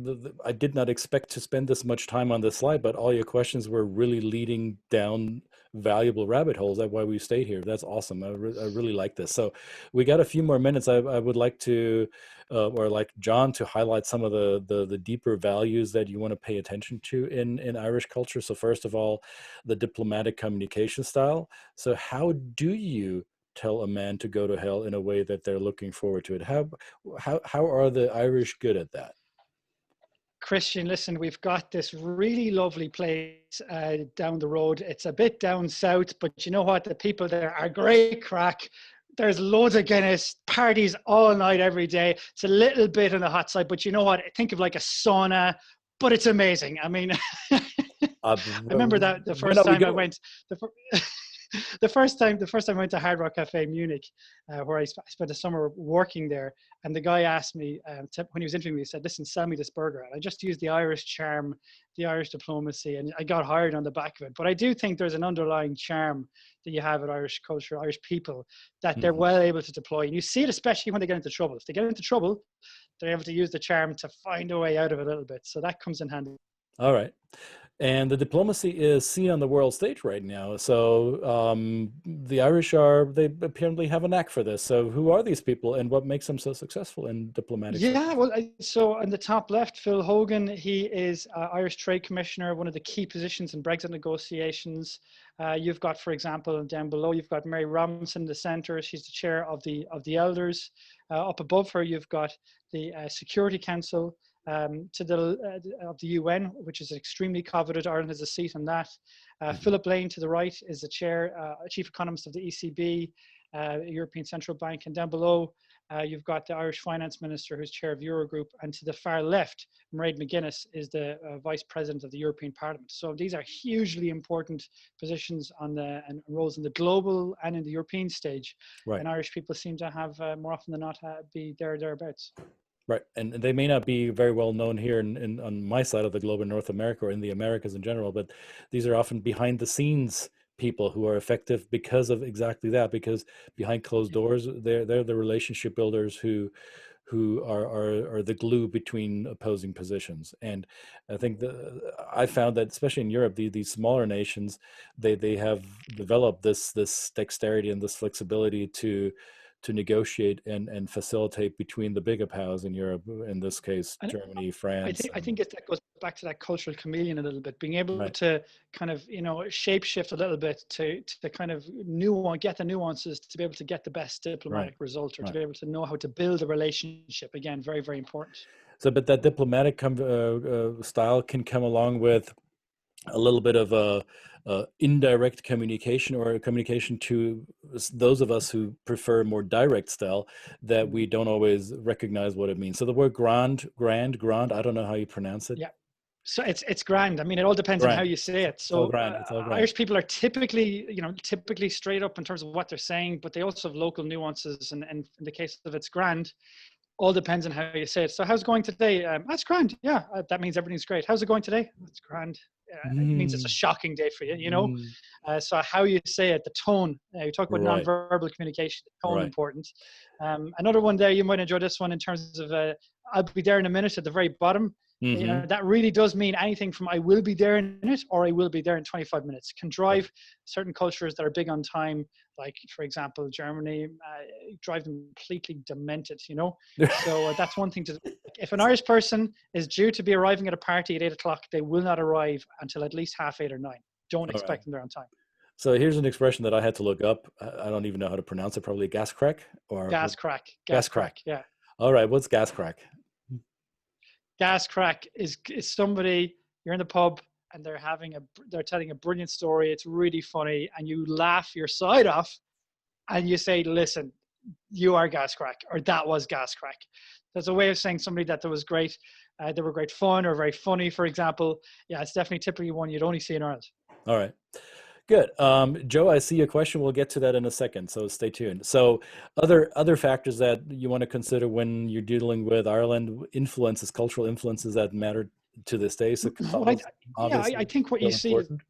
I did not expect to spend this much time on this slide, but all your questions were really leading down valuable rabbit holes. That's why we stayed here. That's awesome. I really like this. So we got a few more minutes. I would like to, or like John, to highlight some of the deeper values that you want to pay attention to in Irish culture. So first of all, the diplomatic communication style. So how do you tell a man to go to hell in a way that they're looking forward to it? How are the Irish good at that? Christian, listen, we've got this really lovely place down the road. It's a bit down south, but you know what? The people there are great crack. There's loads of Guinness, parties all night, every day. It's a little bit on the hot side, but you know what? Think of like a sauna, but it's amazing. I mean, I remember that the When first are we time I going? went, the first time I went to Hard Rock Cafe in Munich, where I spent a summer working there, and the guy asked me when he was interviewing me, he said, "Listen, sell me this burger." And I just used the Irish charm, the Irish diplomacy, and I got hired on the back of it. But I do think there's an underlying charm that you have at Irish culture, Irish people, that they're well able to deploy, and you see it especially when they get into trouble. If they get into trouble, they're able to use the charm to find a way out of it a little bit. So that comes in handy. All right. And the diplomacy is seen on the world stage right now. So the Irish they apparently have a knack for this. So who are these people and what makes them so successful in diplomatic Yeah, circles? well, so on the top left, Phil Hogan, he is Irish Trade Commissioner, one of the key positions in Brexit negotiations. You've got, for example, down below, you've got Mary Robinson in the centre. She's the chair of the elders. Up above her, you've got the Security Council to of the UN, which is extremely coveted. Ireland has a seat on that. Philip Lane to the right is the chair, chief economist of the ECB, European Central Bank, and down below, you've got the Irish Finance Minister, who's chair of Eurogroup, and to the far left, Mairead McGuinness is the Vice President of the European Parliament. So these are hugely important positions and roles in the global and in the European stage. Right. And Irish people seem to have, more often than not, be thereabouts. Right, and they may not be very well known here on my side of the globe in North America or in the Americas in general, but these are often behind the scenes people who are effective because of exactly that. Because behind closed doors, they're the relationship builders who are the glue between opposing positions. And I think I found that especially in Europe, these smaller nations, they have developed this dexterity and this flexibility to negotiate and facilitate between the bigger powers in Europe, in this case, And Germany, France. I think that goes back to that cultural chameleon a little bit, being able Right, to kind of, shape shift a little bit to kind of get the nuances to be able to get the best right, diplomatic result, or to right. be able to know how to build a relationship. Again, very, very important. So, but that diplomatic style can come along with a little bit of a indirect communication, or a communication to those of us who prefer more direct style, that we don't always recognize what it means. So the word grand, I don't know how you pronounce it. Yeah. So it's grand. I mean, it all depends on how Grand. you say it. It's all So grand. It's all grand. Irish people are typically straight up in terms of what they're saying, but they also have local nuances. And in the case of it's grand, all depends on how you say it. So how's it going today? That's grand. Yeah, that means everything's great. How's it going today? That's grand. It means it's a Mm, shocking day for you, mm, So how you say it, the tone. You talk about right, non-verbal communication, the tone right. important. Another one there, you might enjoy this one in terms of I'll be there in a minute at the very bottom. Mm-hmm. That really does mean anything from I will be there in a minute or I will be there in 25 minutes. Can Right. drive certain cultures that are big on time, like, for example, Germany, drive them completely demented. So that's one thing if an Irish person is due to be arriving at a party at 8 o'clock, they will not arrive until at least 8:30 or 9. Don't All right. expect them there on time. So here's an expression that I had to look up. I don't even know how to pronounce it. Probably gas crack or gas Gas crack. crack, yeah. All right. What's gas crack? Gas crack is somebody, you're in the pub and they're telling a brilliant story. It's really funny and you laugh your side off and you say, listen, you are gas crack, or that was gas crack. There's a way of saying somebody that was great. They were great fun or very funny, for example. Yeah, it's definitely typically one you'd only see in Ireland. All right. Good. Joe, I see a question. We'll get to that in a second, so stay tuned. So other factors that you want to consider when you're dealing with Ireland, cultural influences that matter to this day. So Well, Catholicism, I obviously, think what you still see is, important.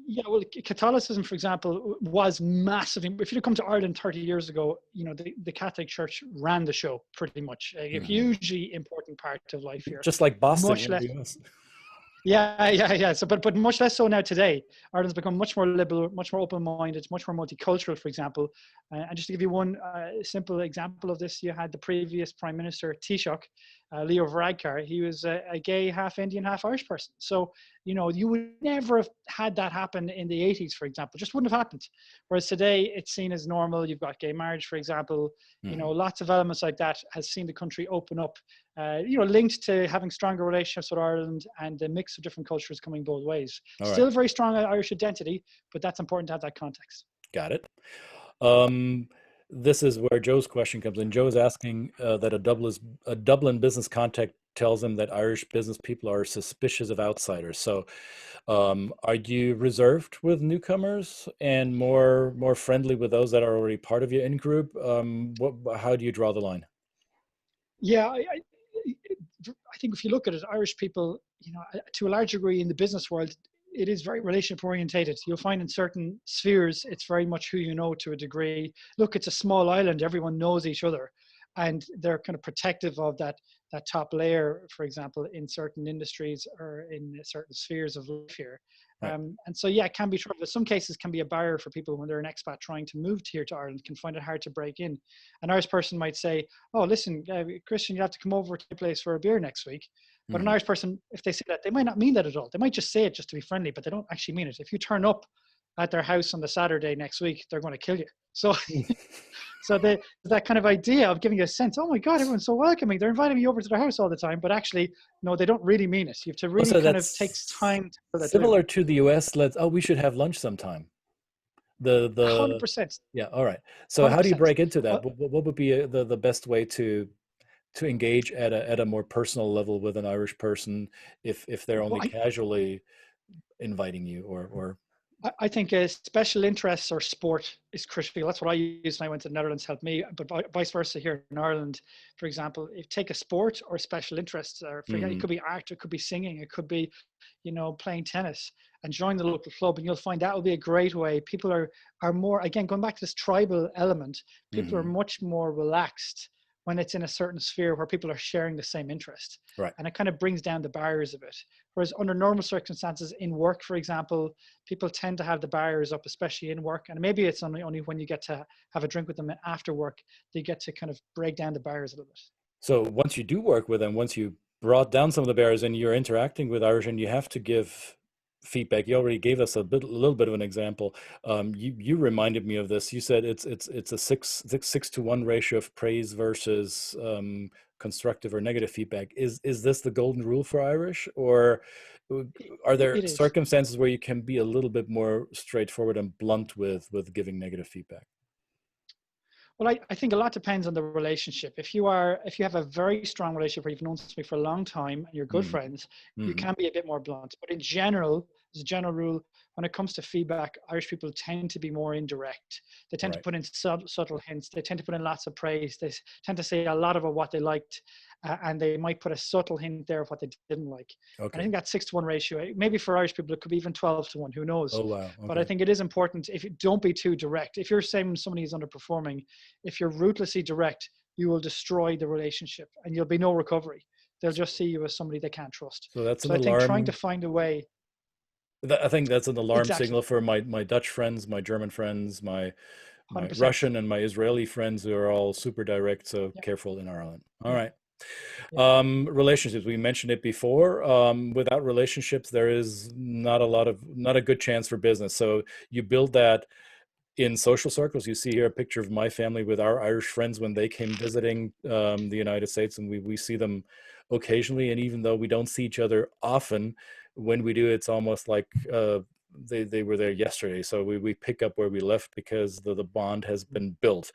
Yeah, well, Catholicism, for example, was massive. If you'd come to Ireland 30 years ago, the Catholic Church ran the show pretty much. A Mhm. hugely important part of life here. Just like Boston Much in less. the US. Yeah, yeah, yeah. So, but much less so now today. Ireland's become much more liberal, much more open-minded, much more multicultural, for example. And just to give you one simple example of this, you had the previous Prime Minister, Taoiseach, Leo Varadkar. He was a gay, half Indian, half Irish person. So, you would never have had that happen in the 80s, for example. Just wouldn't have happened. Whereas today, it's seen as normal. You've got gay marriage, for example. Lots of elements like that has seen the country open up. Linked to having stronger relationships with Ireland and a mix of different cultures coming both ways. All right. Still a very strong Irish identity, but that's important to have that context. Got it. This is where Joe's question comes in. Joe is asking that a Dublin business contact tells him that Irish business people are suspicious of outsiders. So, are you reserved with newcomers and more friendly with those that are already part of your in group? How do you draw the line? Yeah, I think if you look at it, Irish people, to a large degree in the business world, it is very relationship orientated. You'll find in certain spheres, it's very much who you know to a degree. Look, it's a small island; everyone knows each other, and they're kind of protective of that top layer, for example, in certain industries or in certain spheres of life here. Right. And so, yeah, it can be trouble. Some cases can be a barrier for people when they're an expat trying to move here to Ireland, can find it hard to break in. An Irish person might say, "Oh, listen, Christian, you have to come over to the place for a beer next week." But an Irish person, if they say that, they might not mean that at all. They might just say it just to be friendly, but they don't actually mean it. If you turn up at their house on the Saturday next week, they're going to kill you. So, so that kind of idea of giving you a sense, oh my God, everyone's so welcoming. They're inviting me over to their house all the time, but actually, no, they don't really mean it. You have to really Also, kind of take time to feel that similar to the US. We should have lunch sometime. The 100%. Yeah. All right. So how do you 100%. break into that? What would be the best way to engage at a more personal level with an Irish person if they're only casually inviting you or I think special interests or sport is critical. That's what I used when I went to the Netherlands, helped me, but vice versa here in Ireland, for example, if take a sport or special interests, or it could be art, it could be singing, it could be, playing tennis, and join the local club, and you'll find that will be a great way. People are more, again, going back to this tribal element, people are much more relaxed when it's in a certain sphere where people are sharing the same interest. Right. And it kind of brings down the barriers a bit. Whereas under normal circumstances in work, for example, people tend to have the barriers up, especially in work. And maybe it's only when you get to have a drink with them after work, they get to kind of break down the barriers a little bit. So once you do work with them, once you brought down some of the barriers and you're interacting with Irish and you have to give feedback, you already gave us a little bit of an example. You reminded me of this. You said it's a 6-to-1 ratio of praise versus constructive or negative feedback. Is this the golden rule for Irish, or are there circumstances where you can be a little bit more straightforward and blunt with giving negative feedback? Well, I think a lot depends on the relationship. If you have a very strong relationship where you've known somebody for a long time and you're good friends, you can be a bit more blunt. But in general, as a general rule, when it comes to feedback, Irish people tend to be more indirect. They tend to put in subtle hints. They tend to put in lots of praise. They tend to say a lot about what they liked, and they might put a subtle hint there of what they didn't like. Okay. And I think that 6-to-1 ratio, maybe for Irish people, it could be even 12-to-1, who knows? Oh, wow. Okay. But I think it is important, if you don't be too direct. If you're saying somebody is underperforming, if you're ruthlessly direct, you will destroy the relationship and you'll be no recovery. They'll just see you as somebody they can't trust. So that's an alarm. I think trying to find a way. I think that's an alarm signal for my Dutch friends, my German friends, my 100%. Russian and my Israeli friends who are all super direct. So careful in Ireland. All right. Relationships, we mentioned it before. Without relationships, there is not a good chance for business. So you build that in social circles. You see here a picture of my family with our Irish friends when they came visiting the United States, and we see them occasionally. And even though we don't see each other often, when we do, it's almost like they were there yesterday. So we pick up where we left because the bond has been built,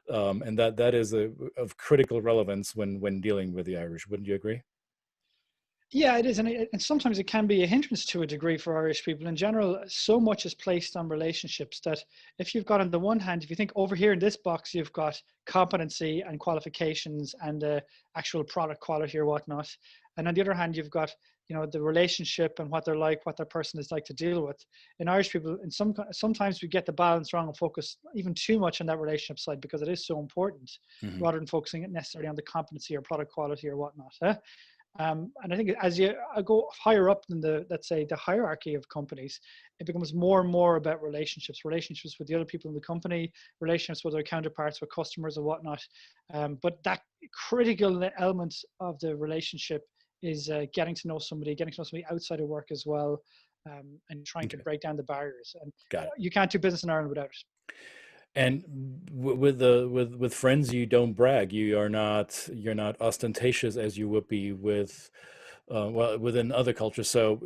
and that is of critical relevance when dealing with the Irish. Wouldn't you agree? Yeah, it is, and sometimes it can be a hindrance to a degree for Irish people in general. So much is placed on relationships that if you've got, on the one hand, if you think over here in this box you've got competency and qualifications and actual product quality or whatnot, and on the other hand you've got, you know, the relationship and what they're like, what their person is like to deal with. In Irish people, in sometimes we get the balance wrong and focus even too much on that relationship side because it is so important, Hmm. rather than focusing necessarily on the competency or product quality or whatnot. And I think as you go higher up in the, let's say, the hierarchy of companies, it becomes more and more about relationships with the other people in the company, relationships with their counterparts, with customers and whatnot. But that critical element of the relationship is getting to know somebody, outside of work as well, and trying to Okay, break down the barriers. And got it. you can't do business in Ireland without it. And with friends, you don't brag. You're not ostentatious as you would be with well, within other cultures. So,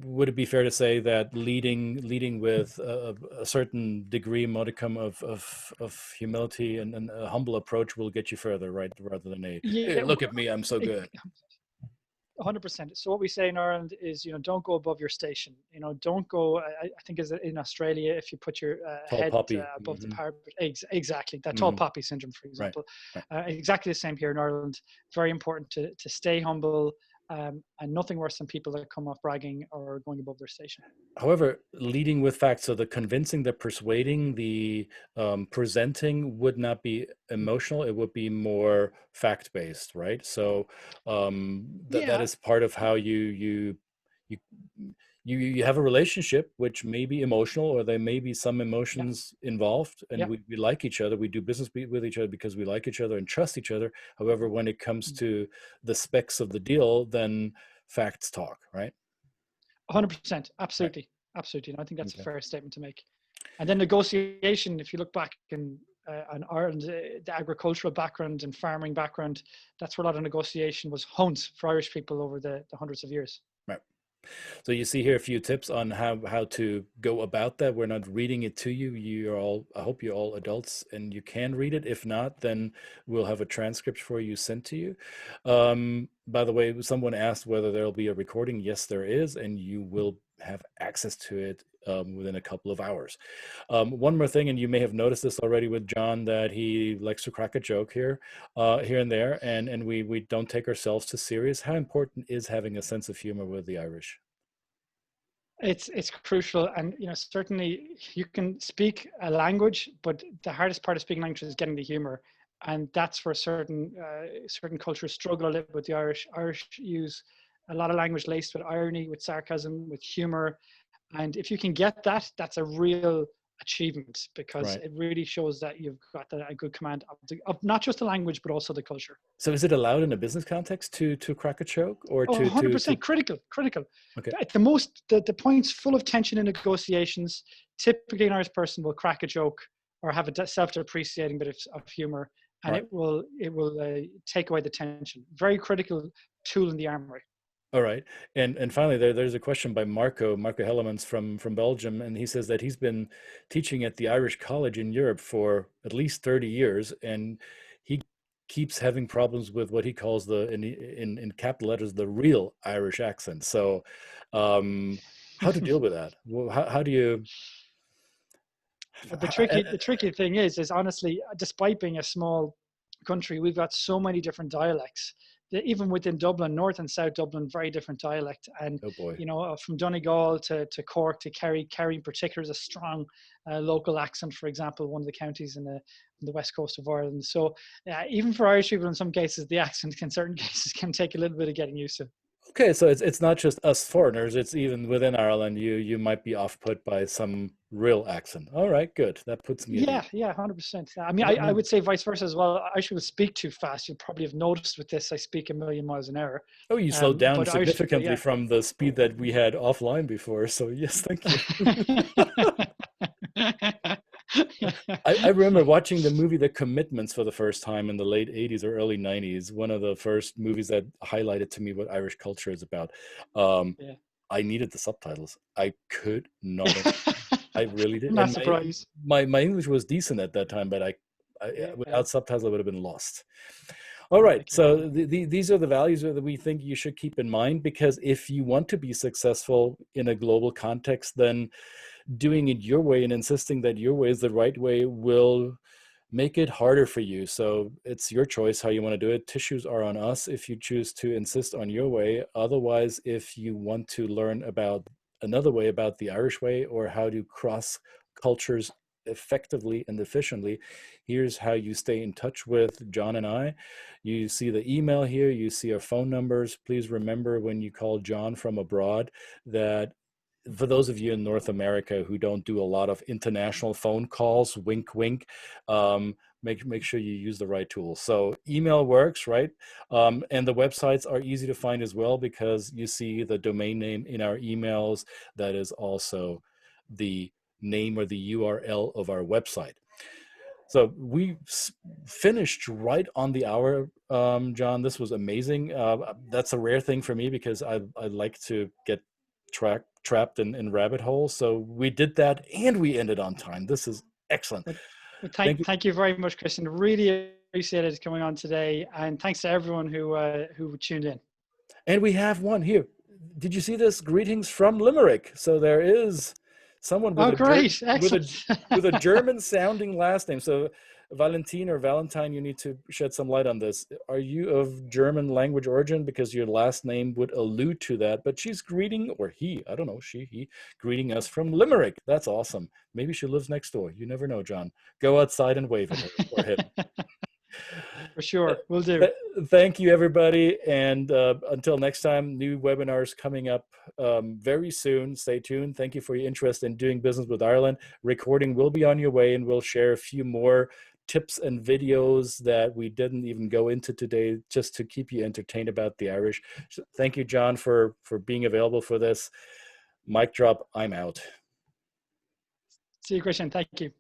would it be fair to say that leading with a certain degree, modicum of humility and a humble approach will get you further, right? Rather than a hey, Yeah, look at me, I'm so good. 100%. So what we say in Ireland is, you know, don't go above your station. You know, don't go. I think as in Australia, if you put your Tall head poppy. above the Hmm. parapet, exactly that tall Hmm. poppy syndrome, for Right. example. Right. Exactly the same here in Ireland. Very important to stay humble, and nothing worse than people that come off bragging or going above their station. However, leading with facts, so the convincing, the persuading, the presenting would not be emotional. It would be more fact-based, right? So that Yeah, is part of how you you have a relationship which may be emotional, or there may be some yeah, emotions involved, and yeah. we like each other. We do business with each other because we like each other and trust each other. However, when it comes Mm. to the specs of the deal, then facts talk, right? 100%. Right. Absolutely, absolutely. And I think that's a Okay. fair statement to make. And then negotiation, if you look back in Ireland, the agricultural background and farming background, that's where a lot of negotiation was honed for Irish people over the hundreds of years. Right. So you see here a few tips on how to go about that. We're not reading it to you. You're all, I hope you're all adults and you can read it. If not, then we'll have a transcript for you sent to you. By the way, someone asked whether there'll be a recording. Yes, there is, and you will have access to it within a couple of hours. One more thing, and you may have noticed this already with John, that he likes to crack a joke here and there, and we don't take ourselves too serious. How important is having a sense of humor with the Irish? It's crucial, and you know, certainly you can speak a language, but the hardest part of speaking language is getting the humor, and that's where certain cultures struggle a little with the Irish. Irish use a lot of language laced with irony, with sarcasm, with humor. And if you can get that, that's a real achievement because Right. it really shows that you've got a good command of not just the language, but also the culture. So is it allowed in a business context to crack a joke or Oh, to 100% critical. okay. At the points full of tension in negotiations, typically an Irish person will crack a joke or have a self-depreciating bit of humor, and Right. it will take away the tension. Very critical tool in the armory. All right. And finally there's a question by Marco Hellemans from Belgium, and he says that he's been teaching at the Irish College in Europe for at least 30 years, and he keeps having problems with what he calls the in capital letters the real Irish accent. So how to deal with that? Well, how do you But the tricky thing is honestly, despite being a small country, we've got so many different dialects. That even within Dublin, North and South Dublin, very different dialect. And oh boy. you know, from Donegal to Cork to Kerry in particular is a strong local accent. For example, one of the counties in the west coast of Ireland. So even for Irish people, in some cases, the accent can certain cases can take a little bit of getting used to. Okay, so it's not just us foreigners, it's even within Ireland you might be off put by some real accent. All right, good. That puts me at ease. Yeah, 100%. I mean, I Well, would say vice versa as well. I should speak too fast. You'll probably have noticed with this, I speak a million miles an hour. oh, you slowed down But Irish people, significantly yeah. from the speed that we had offline before. So yes, thank you. I remember watching the movie The Commitments for the first time in the late 80s or early 90s, one of the first movies that highlighted to me what Irish culture is about. Um, Yeah. I needed the subtitles. I could not. I really did. I'm And not surprised. my English was decent at that time, but I Yeah. without subtitles I would have been lost. All right. Thank you. So these are the values that we think you should keep in mind, because if you want to be successful in a global context, then doing it your way and insisting that your way is the right way will make it harder for you. So it's your choice how you want to do it. Tissues are on us if you choose to insist on your way. Otherwise, if you want to learn about another way, about the Irish way, or how to cross cultures effectively and efficiently, here's how you stay in touch with John and I. You see the email here, you see our phone numbers. Please remember, when you call John from abroad, that for those of you in North America who don't do a lot of international phone calls, wink, wink, make sure you use the right tool. So email works, right? And the websites are easy to find as well, because you see the domain name in our emails. That is also the name or the URL of our website. So we finished right on the hour, John. This was amazing. That's a rare thing for me, because I like to get trapped in rabbit holes. So we did that, and we ended on time. This is excellent. Well, Thank you. thank you very much, Christian. Really appreciate it coming on today, and thanks to everyone who tuned in. And we have one here. Did you see this? Greetings from Limerick. So there is someone with great. with a German sounding last name. So Valentin or Valentine, you need to shed some light on this. Are you of German language origin? Because your last name would allude to that. But she's greeting, or he, I don't know, he, greeting us from Limerick. That's awesome. Maybe she lives next door. You never know, John. Go outside and wave at her or him. For sure, will do. Thank you, everybody. And until next time, new webinars coming up very soon. Stay tuned. Thank you for your interest in doing business with Ireland. Recording will be on your way, and we'll share a few more tips and videos that we didn't even go into today, just to keep you entertained about the Irish. So thank you, John, for being available for this. Mic drop. I'm out. See you, Christian. Thank you.